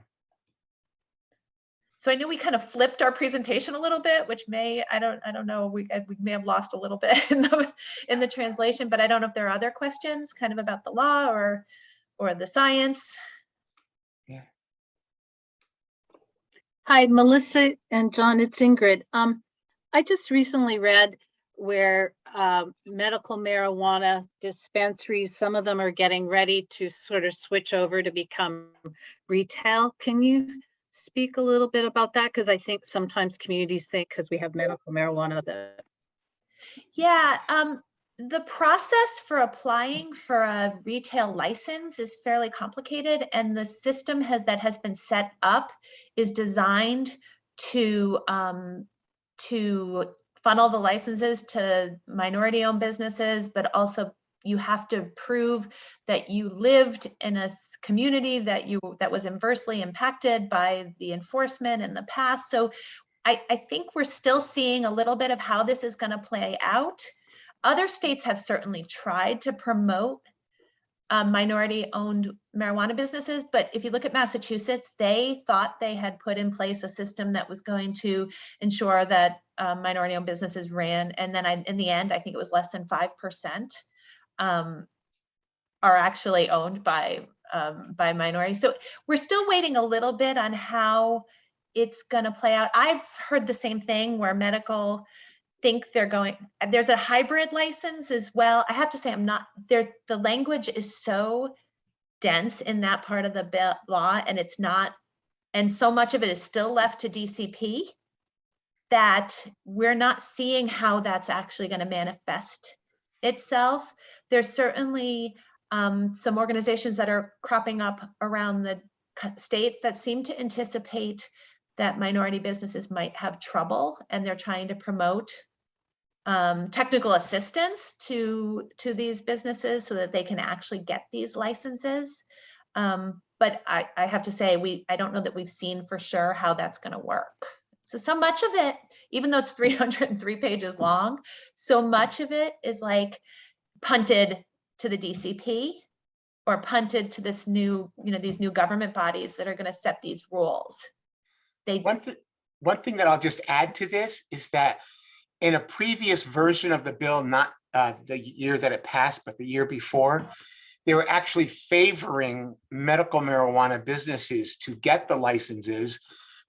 So I know we kind of flipped our presentation a little bit, which I don't know, we may have lost a little bit in the translation, but I don't know if there are other questions kind of about the law or the science. Yeah. Hi, Melissa and John, it's Ingrid. I just recently read where medical marijuana dispensaries, some of them are getting ready to sort of switch over to become retail. Can you speak a little bit about that? Because I think sometimes communities think because we have medical marijuana that. Yeah, the process for applying for a retail license is fairly complicated, and the system that has been set up is designed to funnel the licenses to minority-owned businesses, but also you have to prove that you lived in a community that was adversely impacted by the enforcement in the past. So I think we're still seeing a little bit of how this is going to play out. Other states have certainly tried to promote minority-owned marijuana businesses, but if you look at Massachusetts, they thought they had put in place a system that was going to ensure that minority-owned businesses ran, and then in the end, I think it was less than 5% are actually owned by minorities. So we're still waiting a little bit on how it's going to play out. I've heard the same thing where medical think there's a hybrid license as well. I have to say the language is so dense in that part of the law, and so much of it is still left to DCP that we're not seeing how that's actually going to manifest itself. There's certainly some organizations that are cropping up around the state that seem to anticipate that minority businesses might have trouble, and they're trying to promote technical assistance to these businesses so that they can actually get these licenses. but I have to say, I don't know that we've seen for sure how that's going to work. So much of it, even though it's 303 pages long, so much of it is like punted to the DCP or punted to this new, these new government bodies that are going to set these rules. One thing that I'll just add to this is that in a previous version of the bill, not the year that it passed, but the year before, they were actually favoring medical marijuana businesses to get the licenses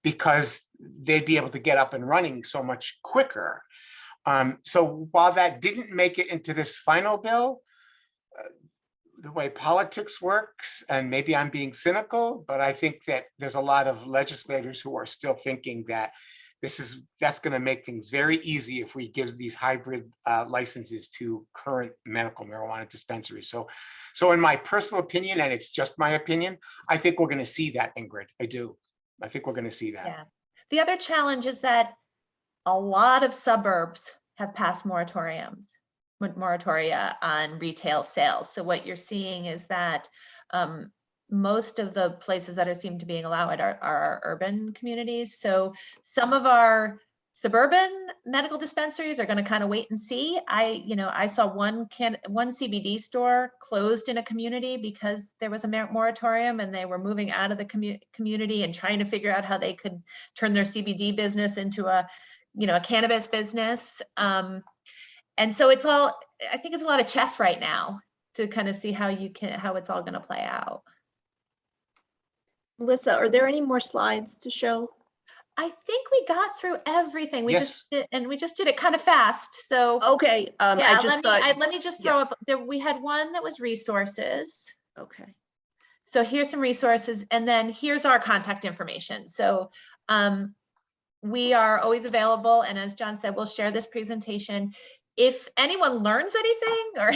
because they'd be able to get up and running so much quicker. So while that didn't make it into this final bill, the way politics works, and maybe I'm being cynical, but I think that there's a lot of legislators who are still thinking that that's going to make things very easy if we give these hybrid licenses to current medical marijuana dispensaries. So in my personal opinion, and it's just my opinion, I think we're going to see that, Ingrid. I do. I think we're going to see that. Yeah. The other challenge is that a lot of suburbs have passed moratoria on retail sales. So what you're seeing is that most of the places that seem to be allowed are our urban communities. So some of our suburban medical dispensaries are going to kind of wait and see. I saw one CBD store closed in a community because there was a moratorium and they were moving out of the community and trying to figure out how they could turn their CBD business into a cannabis business. And so I think it's a lot of chess right now to kind of see how it's all going to play out. Melissa, are there any more slides to show? I think we got through everything. We Yes. just did it kind of fast. So Okay. yeah, I just let me just throw up there. We had one that was resources. Okay. So here's some resources, and then here's our contact information. So we are always available, and as John said, we'll share this presentation. If anyone learns anything or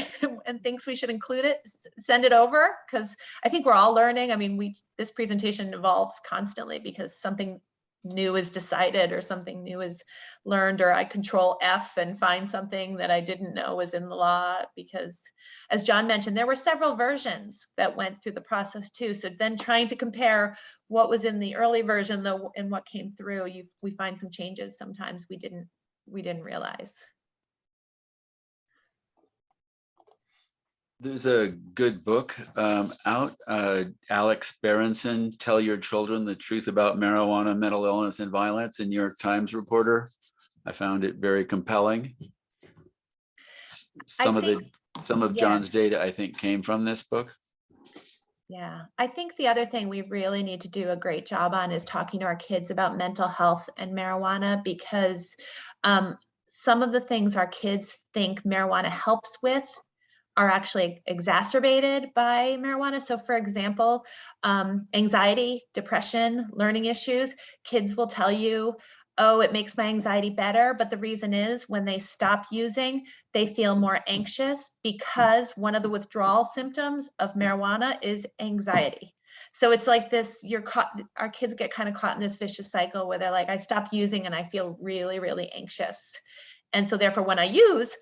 and thinks we should include it, send it over, because I think we're all learning. I mean, this presentation evolves constantly because something new is decided or something new is learned, or I control F and find something that I didn't know was in the law, because as John mentioned, there were several versions that went through the process too. So then trying to compare what was in the early version and what came through, we find some changes sometimes we didn't realize. There's a good book out, Alex Berenson, Tell Your Children the Truth About Marijuana, Mental Illness, and Violence, a New York Times reporter. I found it very compelling. Some of John's data, I think, came from this book. Yeah, I think the other thing we really need to do a great job on is talking to our kids about mental health and marijuana, because some of the things our kids think marijuana helps with are actually exacerbated by marijuana. So for example, anxiety, depression, learning issues, kids will tell you, oh, it makes my anxiety better. But the reason is when they stop using, they feel more anxious, because one of the withdrawal symptoms of marijuana is anxiety. So it's like this, our kids get kind of caught in this vicious cycle where they're like, I stopped using and I feel really, really anxious. And so therefore when I use,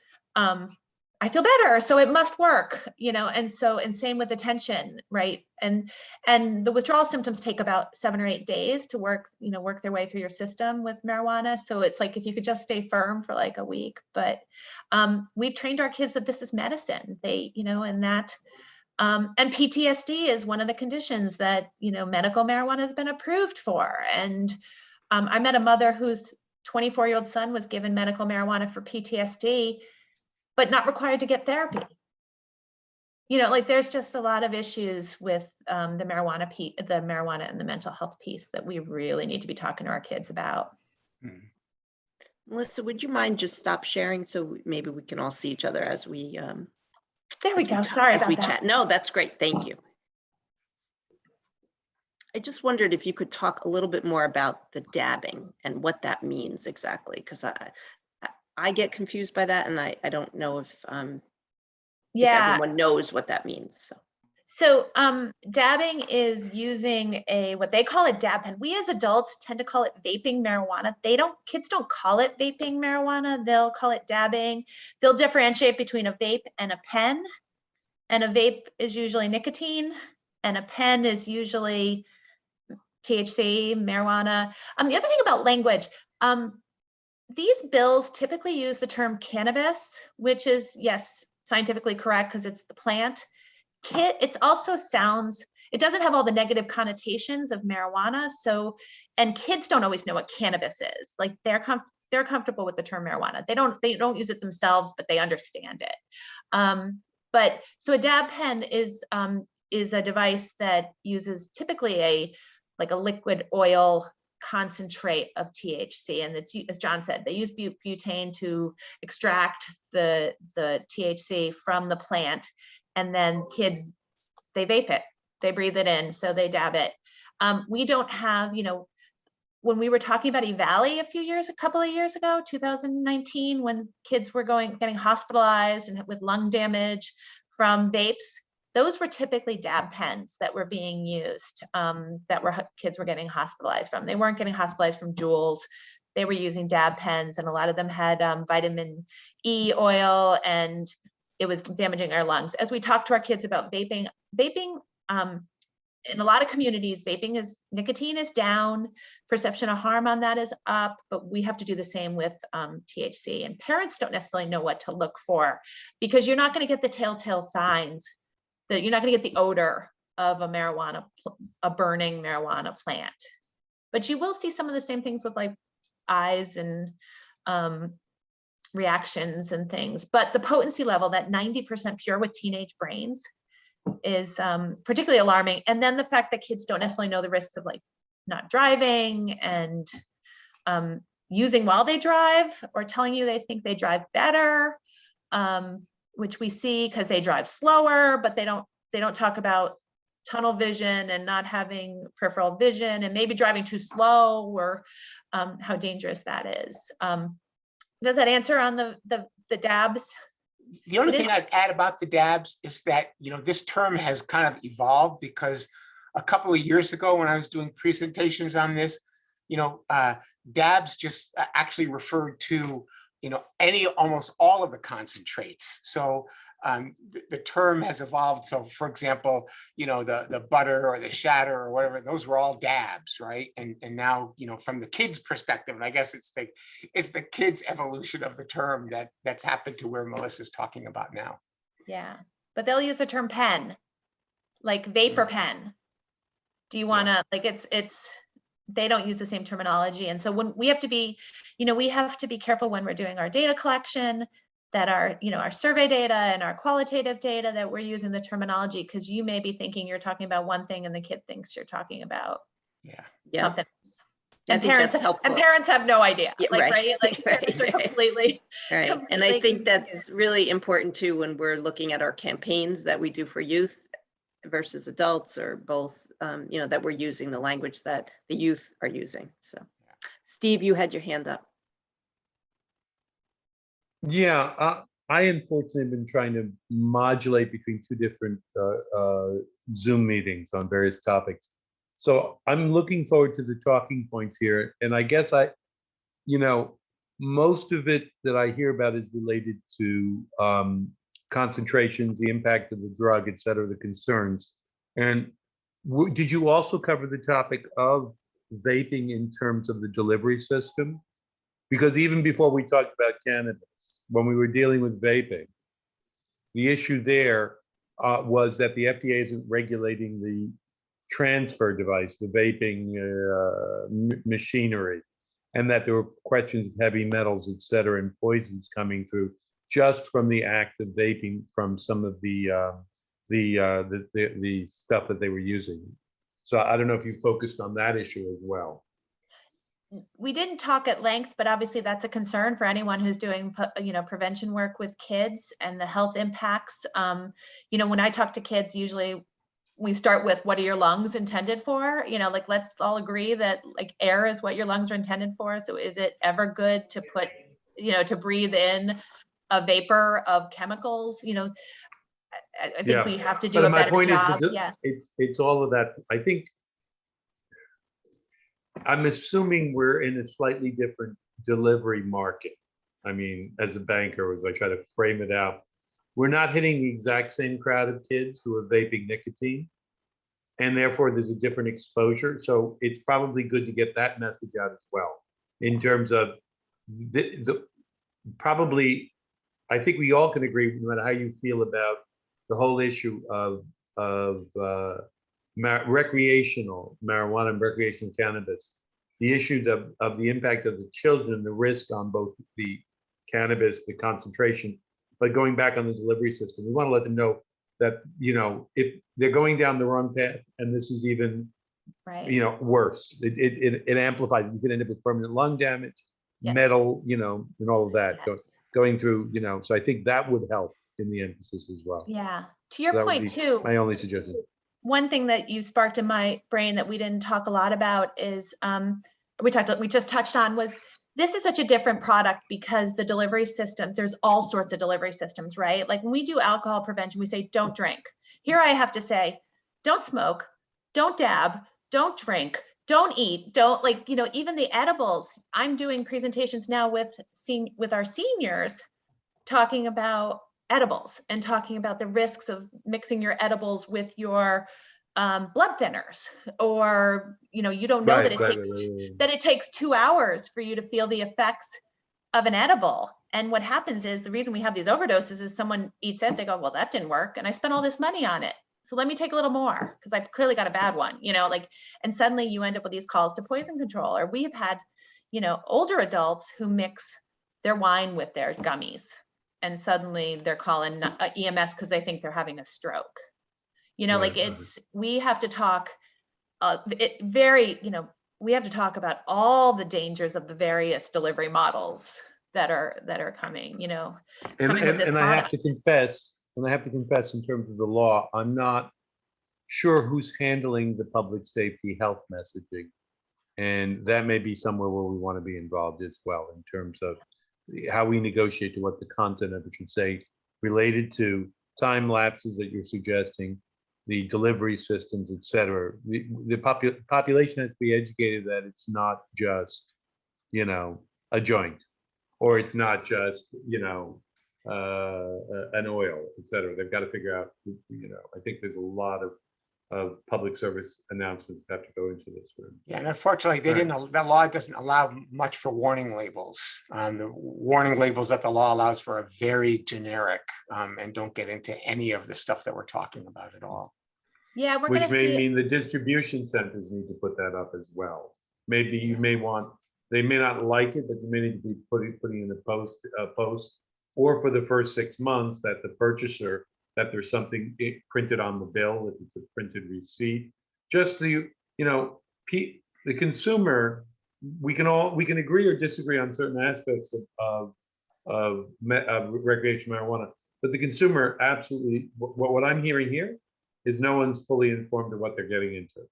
I feel better, so it must work, and same with attention, right? And the withdrawal symptoms take about 7 or 8 days to work their way through your system with marijuana. So it's like, if you could just stay firm for like a week, but we've trained our kids that this is medicine, and that, and PTSD is one of the conditions that, medical marijuana has been approved for. And I met a mother whose 24-year-old son was given medical marijuana for PTSD, but not required to get therapy. There's just a lot of issues with the marijuana and the mental health piece that we really need to be talking to our kids about. Melissa, would you mind just stop sharing so maybe we can all see each other as we there we go. Sorry about that. chat. No, that's great. Thank you. I just wondered if you could talk a little bit more about the dabbing and what that means exactly, because I get confused by that, and I don't know if everyone knows what that means. So dabbing is using what they call a dab pen. We as adults tend to call it vaping marijuana. Kids don't call it vaping marijuana. They'll call it dabbing. They'll differentiate between a vape and a pen. And a vape is usually nicotine, and a pen is usually THC, marijuana. The other thing about language, these bills typically use the term cannabis, which is, yes, scientifically correct because it's the plant. It's also sounds, it doesn't have all the negative connotations of marijuana. So, and kids don't always know what cannabis is. Like they're comfortable with the term marijuana. They don't use it themselves, but they understand it. But so a dab pen is a device that uses typically like a liquid oil concentrate of THC. And it's, as John said, they use butane to extract the THC from the plant. And then kids, they vape it, they breathe it in, so they dab it. We don't have, when we were talking about EVALI a couple of years ago, 2019, when kids were getting hospitalized and with lung damage from vapes, those were typically dab pens that were being used, kids were getting hospitalized from. They weren't getting hospitalized from Juuls. They were using dab pens, and a lot of them had vitamin E oil, and it was damaging our lungs. As we talk to our kids about vaping, in a lot of communities, nicotine is down, perception of harm on that is up, but we have to do the same with THC. And parents don't necessarily know what to look for, because you're not going to get the telltale signs, that you're not going to get the odor of a burning marijuana plant. But you will see some of the same things with like eyes and reactions and things. But the potency level, that 90% pure with teenage brains, is particularly alarming. And then the fact that kids don't necessarily know the risks of like not driving and using while they drive, or telling you they think they drive better, which we see because they drive slower, but they don't talk about tunnel vision and not having peripheral vision and maybe driving too slow, or how dangerous that is. Does that answer on the dabs? The only thing I'd add about the dabs is that, this term has kind of evolved, because a couple of years ago when I was doing presentations on this, dabs just actually referred to, almost all of the concentrates. So the term has evolved. So for example, the butter or the shatter or whatever, those were all dabs, right? And now, from the kids' perspective, and I guess it's the kids' evolution of the term that's happened to where Melissa's talking about now. Yeah, but they'll use the term pen, like vapor pen. Do you want to, like, they don't use the same terminology. And so when we have to be, we have to be careful when we're doing our data collection, that our survey data and our qualitative data, that we're using the terminology, because you may be thinking you're talking about one thing and the kid thinks you're talking about something else. I think that's helpful. And parents have no idea, right? Like parents are completely. Right. And I think that's really important too, when we're looking at our campaigns that we do for youth versus adults, or both, that we're using the language that the youth are using. So Steve, you had your hand up. Yeah, I unfortunately have been trying to modulate between two different Zoom meetings on various topics. So I'm looking forward to the talking points here. And I guess most of it that I hear about is related to concentrations, the impact of the drug, et cetera, the concerns. And did you also cover the topic of vaping in terms of the delivery system? Because even before we talked about cannabis, when we were dealing with vaping, the issue there was that the FDA isn't regulating the transfer device, the vaping machinery, and that there were questions of heavy metals, et cetera, and poisons coming through just from the act of vaping from some of the stuff that they were using. So I don't know if you focused on that issue as well. We didn't talk at length, but obviously that's a concern for anyone who's doing, prevention work with kids and the health impacts. When I talk to kids, usually we start with, what are your lungs intended for? Like, let's all agree that like air is what your lungs are intended for. So is it ever good to put, to breathe in a vapor of chemicals? I think we have to do a better job. It's all of that. I think I'm assuming we're in a slightly different delivery market. I mean, as a banker, as I try to frame it out, we're not hitting the exact same crowd of kids who are vaping nicotine, and therefore there's a different exposure. So it's probably good to get that message out as well. In terms of probably, I think we all can agree, no matter how you feel about the whole issue of recreational marijuana and recreational cannabis, the issues of the impact of the children, the risk on both the cannabis, the concentration, but going back on the delivery system, we want to let them know that, you know, if they're going down the wrong path, and this is even, Right. you know, worse, it amplifies. You can end up with permanent lung damage, Yes. metal, you know, and all of that Yes. going through, you know, so I think that would help in the emphasis as well. Yeah. To So your that would point be too, my only suggestion. one thing that you sparked in my brain that we didn't talk a lot about is we just touched on was this is such a different product because the delivery systems, there's all sorts of delivery systems, right? Like when we do alcohol prevention, we say don't drink. Here I have to say don't smoke, don't dab, don't drink, don't eat, don't, like, you know, even the edibles. I'm doing presentations now with our seniors talking about edibles and talking about the risks of mixing your edibles with your blood thinners, or, you know, you don't know that it takes 2 hours for you to feel the effects of an edible. And what happens is the reason we have these overdoses is someone eats it, they go, well, that didn't work, and I spent all this money on it, so let me take a little more because I've clearly got a bad one, you know, like, and suddenly you end up with these calls to poison control. Or we've had, you know, older adults who mix their wine with their gummies, and suddenly they're calling EMS because they think they're having a stroke. You know, like we have to talk you know, we have to talk about all the dangers of the various delivery models that are coming, you know. And I have to product. confess, in terms of the law, I'm not sure who's handling the public safety health messaging. And that may be somewhere where we want to be involved as well, in terms of how we negotiate to what the content of it should say, related to time lapses that you're suggesting, the delivery systems, et cetera. The population has to be educated that it's not just, you know, a joint, or it's not just, you know, an oil, et cetera. They've got to figure out, you know, I think there's a lot of public service announcements that have to go into this room. Yeah, and unfortunately, the law doesn't allow much for warning labels. The warning labels that the law allows for are very generic and don't get into any of the stuff that we're talking about at all. Yeah, we're Which going to may see. mean the distribution centers need to put that up as well. Maybe you may want, they may not like it, but you may need to be putting in a post, or for the first 6 months that the purchaser, that there's something printed on the bill, if it's a printed receipt, just to, you know, the consumer, we can agree or disagree on certain aspects of recreational marijuana, but the consumer absolutely, what I'm hearing here is no one's fully informed of what they're getting into.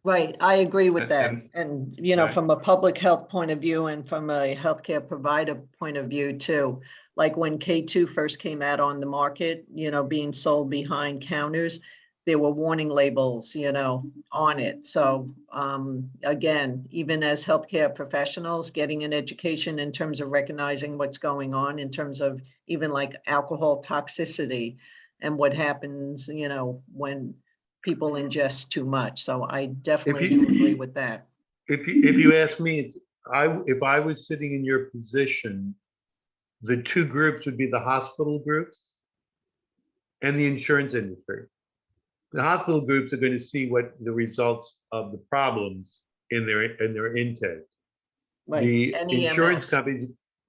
Right, I agree with that. And- And, you know, right. from a public health point of view and from a healthcare provider point of view too, like when K2 first came out on the market, you know, being sold behind counters, there were warning labels, you know, on it. So again, even as healthcare professionals, getting an education in terms of recognizing what's going on in terms of even like alcohol toxicity and what happens, you know, when people ingest too much. So I definitely do agree with that. If you ask me, if I was sitting in your position, the two groups would be the hospital groups and the insurance industry. The hospital groups are going to see what the results of the problems in their intake. Right. The And insurance EMS. companies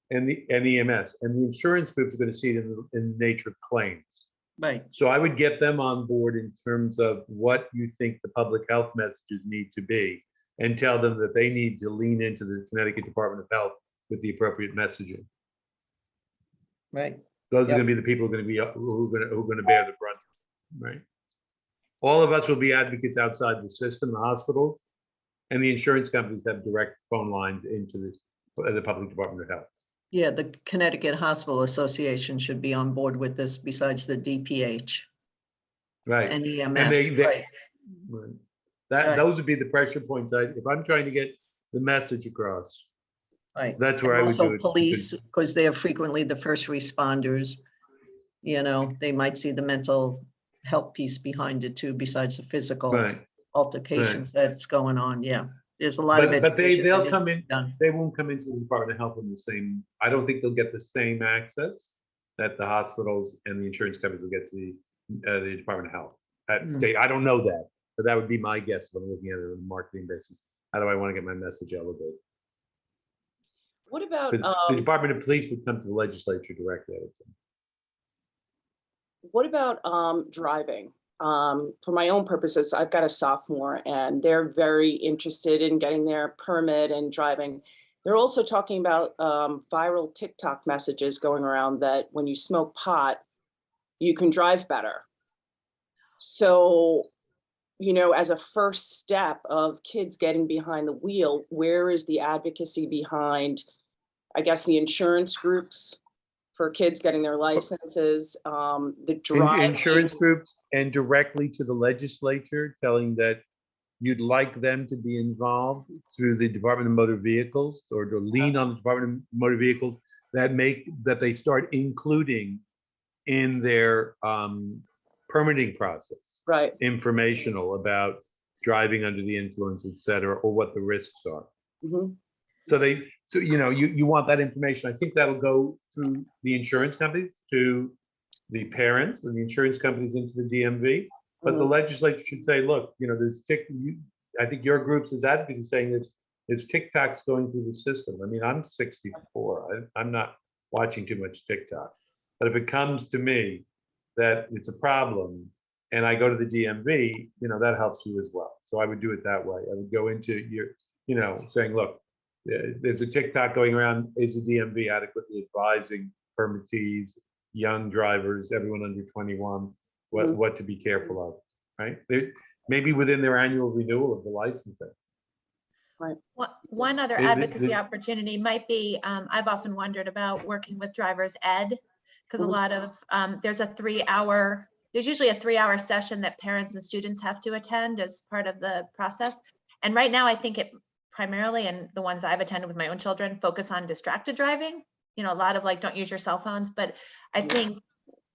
and EMS, and the insurance groups are going to see it in the nature of claims. Right. So I would get them on board in terms of what you think the public health messages need to be, and tell them that they need to lean into the Connecticut Department of Health with the appropriate messaging. Right. Those are Yep. going to be the people who are going to bear the brunt, right? All of us will be advocates outside the system, the hospitals, and the insurance companies have direct phone lines into the Public Department of Health. Yeah, the Connecticut Hospital Association should be on board with this besides the DPH Right. and EMS. And Right. right. Right. Those would be the pressure points. If I'm trying to get the message across, Right. that's where I would do Also it. police, because they are frequently the first responders. You know, they might see the mental health piece behind it too, besides the physical Right. altercations that's going on. Yeah, there's a lot of But education. that they'll needs come to be in, done. they won't come into the Department of Health in the same, I don't think they'll get the same access that the hospitals and the insurance companies will get to the Department of Health at state. I don't know that, but that would be my guess if I'm looking at it on a marketing basis. How do I want to get my message elevated? What about, The Department of Police would come to the legislature directly, I would say. what about driving? For my own purposes, I've got a sophomore and they're very interested in getting their permit and driving. They're also talking about viral TikTok messages going around that when you smoke pot, you can drive better. So, you know, as a first step of kids getting behind the wheel, where is the advocacy behind, I guess, the insurance groups for kids getting their licenses, the driving? Insurance groups and directly to the legislature, telling that you'd like them to be involved through the Department of Motor Vehicles, or to lean on the Department of Motor Vehicles that they start including in their permitting process. Right. Informational about driving under the influence, et cetera, or what the risks are. Mm-hmm. So you know, you want that information. I think that'll go through the insurance companies to the parents, and the insurance companies into the DMV. But the legislature should say, look, you know, I think your groups as advocates saying there's TikToks going through the system. I mean, I'm 64. I'm not watching too much TikTok. But if it comes to me that it's a problem and I go to the DMV, you know, that helps you as well. So I would do it that way. I would go into your, you know, saying, look, there's a TikTok going around. Is the DMV adequately advising permittees, young drivers, everyone under 21, what to be careful of, right? Maybe within their annual renewal of the licensing. Right. One other advocacy opportunity might be, I've often wondered about working with driver's ed, because a lot of, there's usually a 3-hour session that parents and students have to attend as part of the process. And right now, I think it primarily, and the ones I've attended with my own children, focus on distracted driving. You know, a lot of like, don't use your cell phones, but I think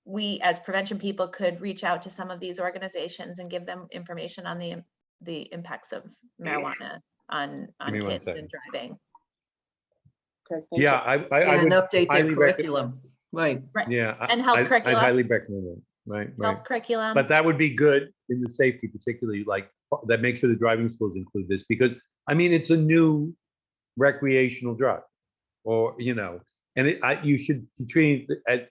we as prevention people could reach out to some of these organizations and give them information on the impacts of marijuana on kids and driving. Okay. Thank Yeah, I And would update their highly curriculum. Right. Yeah, And health I'd curriculum. highly recommend it. Right. Health curriculum. But that would be good in the safety, particularly like that. Make sure the driving schools include this, because I mean, it's a new recreational drug, or, you know, and you should be treating it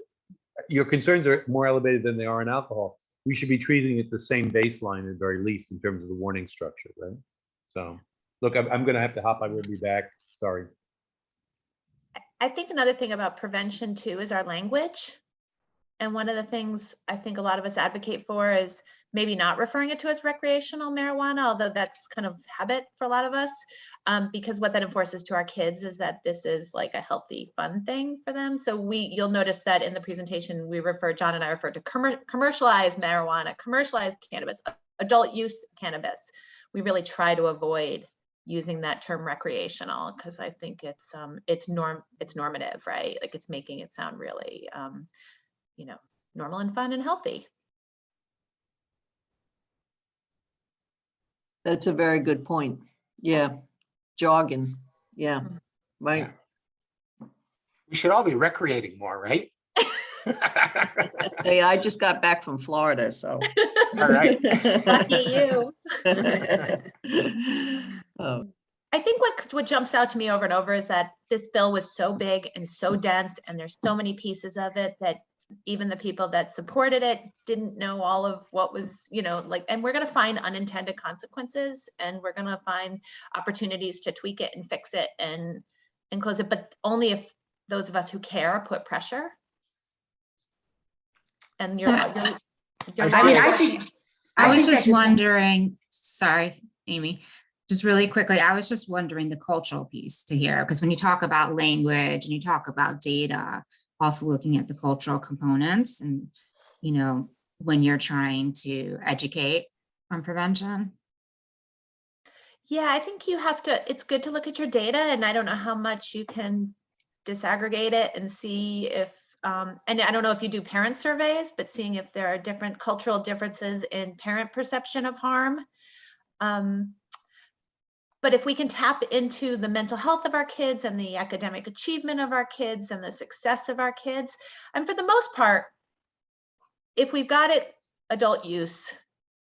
your concerns are more elevated than they are in alcohol. We should be treating it the same baseline at the very least in terms of the warning structure, right? So, look, I'm going to have to hop. I will be back. Sorry. I think another thing about prevention too is our language. And one of the things I think a lot of us advocate for is maybe not referring it to as recreational marijuana, although that's kind of habit for a lot of us, because what that enforces to our kids is that this is like a healthy, fun thing for them. So you'll notice that in the presentation, John and I referred to commercialized marijuana, commercialized cannabis, adult use cannabis. We really try to avoid using that term recreational, because I think it's normative, right? Like it's making it sound really, you know, normal and fun and healthy. That's a very good point. Yeah. Jogging. Yeah. Right. We should all be recreating more, right? Hey, I just got back from Florida, so. All right. Lucky you. Oh, I think what jumps out to me over and over is that this bill was so big and so dense, and there's so many pieces of it that even the people that supported it didn't know all of what was, you know, like, and we're going to find unintended consequences, and we're going to find opportunities to tweak it and fix it and close it, but only if those of us who care put pressure. And I was just wondering, sorry, Amy, just really quickly, I was just wondering the cultural piece to hear, because when you talk about language and you talk about data, also looking at the cultural components and, you know, when you're trying to educate on prevention. Yeah, I think you have to, it's good to look at your data, and I don't know how much you can disaggregate it and see if and I don't know if you do parent surveys, but seeing if there are different cultural differences in parent perception of harm. But if we can tap into the mental health of our kids and the academic achievement of our kids and the success of our kids, and for the most part, if we've got it adult use,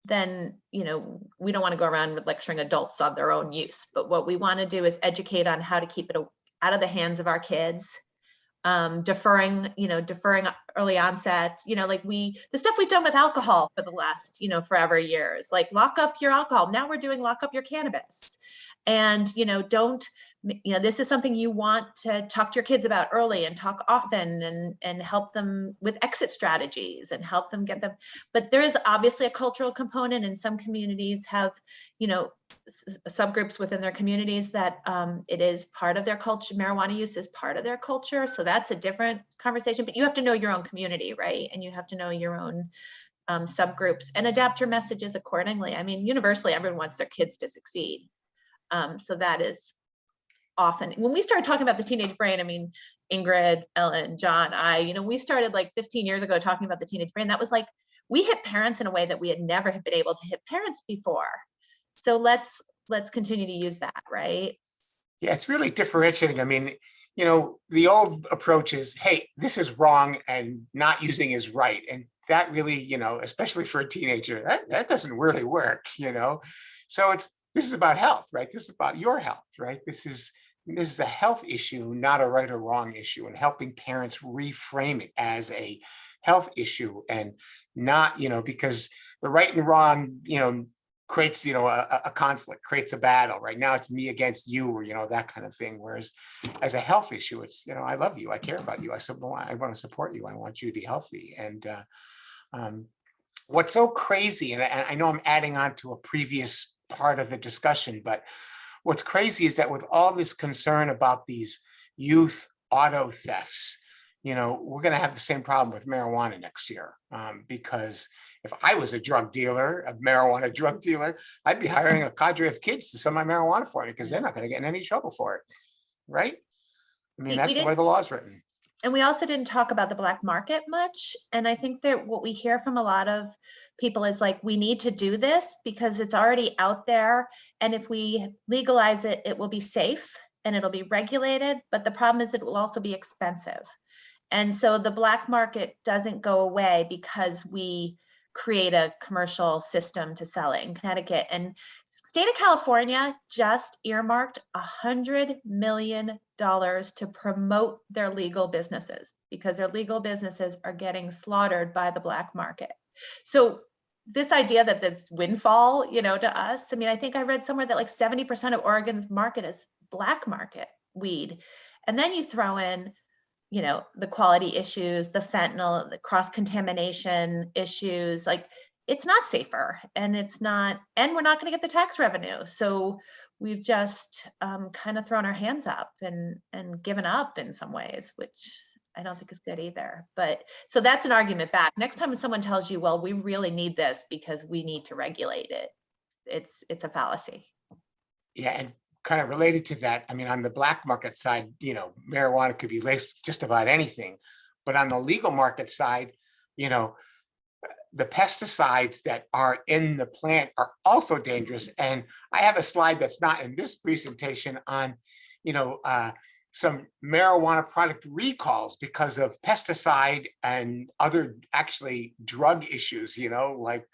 then, you know, we don't want to go around lecturing adults on their own use. But what we want to do is educate on how to keep it out of the hands of our kids, deferring early onset, like the stuff we've done with alcohol for the last, forever years, like lock up your alcohol. Now we're doing lock up your cannabis. And, this is something you want to talk to your kids about early and talk often and help them with exit strategies and help them get them. But there is obviously a cultural component, and some communities have, subgroups within their communities that it is part of their culture. Marijuana use is part of their culture. So that's a different conversation, but you have to know your own community, right? And you have to know your own subgroups and adapt your messages accordingly. I mean, universally, everyone wants their kids to succeed. So that is often, when we started talking about the teenage brain, I mean, Ingrid, Ellen, John, we started like 15 years ago talking about the teenage brain. That was like, we hit parents in a way that we had never been able to hit parents before. So let's continue to use that, right? Yeah, it's really differentiating. I mean, the old approach is, hey, this is wrong and not using is right. And that really, especially for a teenager, that doesn't really work, So this is about health, right? This is about your health, right? This is a health issue, not a right or wrong issue, and helping parents reframe it as a health issue and not, because the right and wrong, creates, a conflict, creates a battle. Right now it's me against you, or, that kind of thing. Whereas as a health issue, it's, I love you, I care about you, I want to support you, I want you to be healthy. And what's so crazy, and I know I'm adding on to a previous part of the discussion, but what's crazy is that with all this concern about these youth auto thefts, we're going to have the same problem with marijuana next year. Because if I was a marijuana drug dealer, I'd be hiring a cadre of kids to sell my marijuana for me, because they're not going to get in any trouble for it. Right? I mean, that's the way the law is written. And we also didn't talk about the black market much. And I think that what we hear from a lot of people is like, we need to do this because it's already out there. And if we legalize it, it will be safe and it'll be regulated. But the problem is it will also be expensive. And so the black market doesn't go away because we create a commercial system to sell it in Connecticut. And state of California just earmarked $100 million to promote their legal businesses, because their legal businesses are getting slaughtered by the black market. So this idea that that's windfall, to us, I mean, I think I read somewhere that like 70% of Oregon's market is black market weed. And then you throw in, the quality issues, the fentanyl, the cross-contamination issues, like it's not safer and we're not going to get the tax revenue. So we've just kind of thrown our hands up and given up in some ways, which I don't think is good either. But so that's an argument back. Next time when someone tells you, well, we really need this because we need to regulate it, it's a fallacy. Yeah, and kind of related to that, I mean, on the black market side, marijuana could be laced with just about anything. But on the legal market side, the pesticides that are in the plant are also dangerous. And I have a slide that's not in this presentation on, some marijuana product recalls because of pesticide and other actually drug issues, like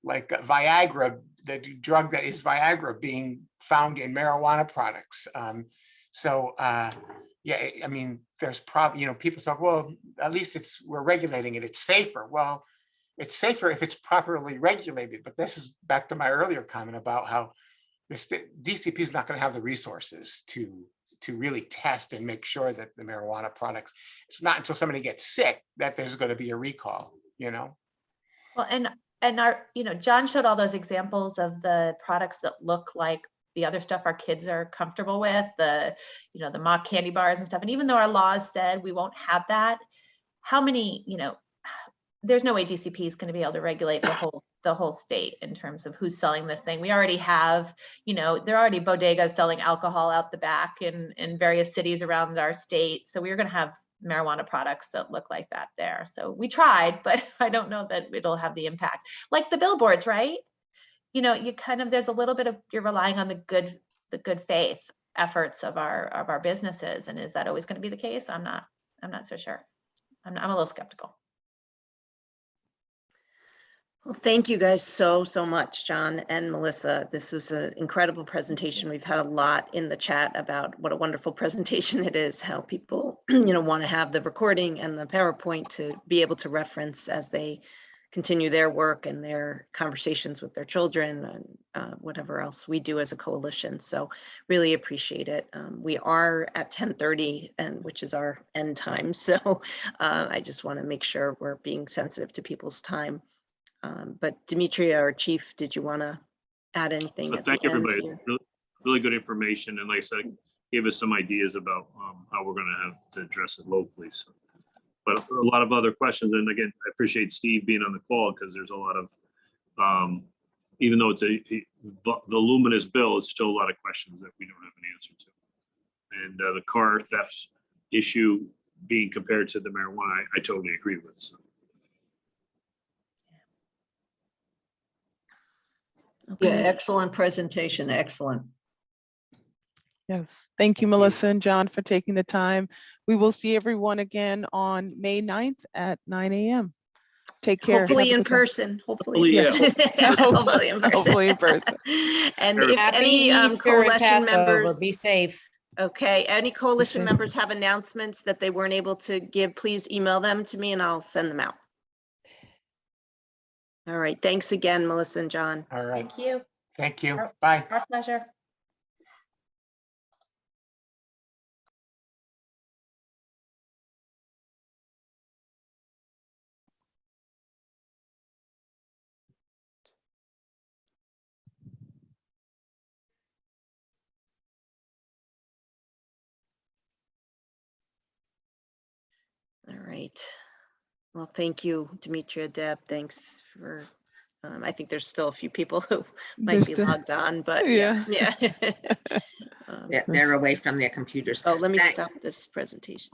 Viagra, the drug that is Viagra being found in marijuana products. Yeah, I mean, there's probably, people talk, well, at least we're regulating it, it's safer. Well, it's safer if it's properly regulated. But this is back to my earlier comment about how DCP is not going to have the resources to really test and make sure that the marijuana products, it's not until somebody gets sick that there's going to be a recall, Well, and our, John showed all those examples of the products that look like the other stuff our kids are comfortable with, the mock candy bars and stuff. And even though our laws said we won't have that, how many, there's no way DCP is going to be able to regulate the whole state in terms of who's selling this thing. We already have, there are already bodegas selling alcohol out the back in various cities around our state. So we're going to have marijuana products that look like that there. So we tried, but I don't know that it'll have the impact. Like the billboards, right? You know, you kind of, there's a little bit of, you're relying on the good faith efforts of our businesses. And is that always going to be the case? I'm not so sure. I'm a little skeptical. Well, thank you guys so much, John and Melissa. This was an incredible presentation. We've had a lot in the chat about what a wonderful presentation it is, how people, want to have the recording and the PowerPoint to be able to reference as they continue their work and their conversations with their children and whatever else we do as a coalition. So really appreciate it. We are at 10:30, and which is our end time. So I just want to make sure we're being sensitive to people's time. But Demetria, our chief, did you want to add anything? Thank you, everybody. Really good information. And like I said, gave us some ideas about how we're going to have to address it locally. So, but a lot of other questions. And again, I appreciate Steve being on the call, because there's a lot of, even though it's the voluminous bill, it's still a lot of questions that we don't have an answer to. And the car theft issue being compared to the marijuana, I totally agree with. So. Yeah, excellent presentation, excellent. Yes, thank you, Melissa and John, for taking the time. We will see everyone again on May 9th at 9 a.m. Take care. Hopefully in person. Hopefully. Yeah. Hopefully in person. Hopefully in person. And if Happy any Easter and coalition Passover. members, Be safe. okay, any coalition safe. members have announcements that they weren't able to give, please email them to me and I'll send them out. All right. Thanks again, Melissa and John. All right. Thank you. Thank you. Bye. Our pleasure. All right. Well, thank you, Demetria, Deb. Thanks for, I think there's still a few people who might There's be still- logged on, but Yeah. yeah. Yeah, they're away from their computers. Oh, let me Thank- stop this presentation.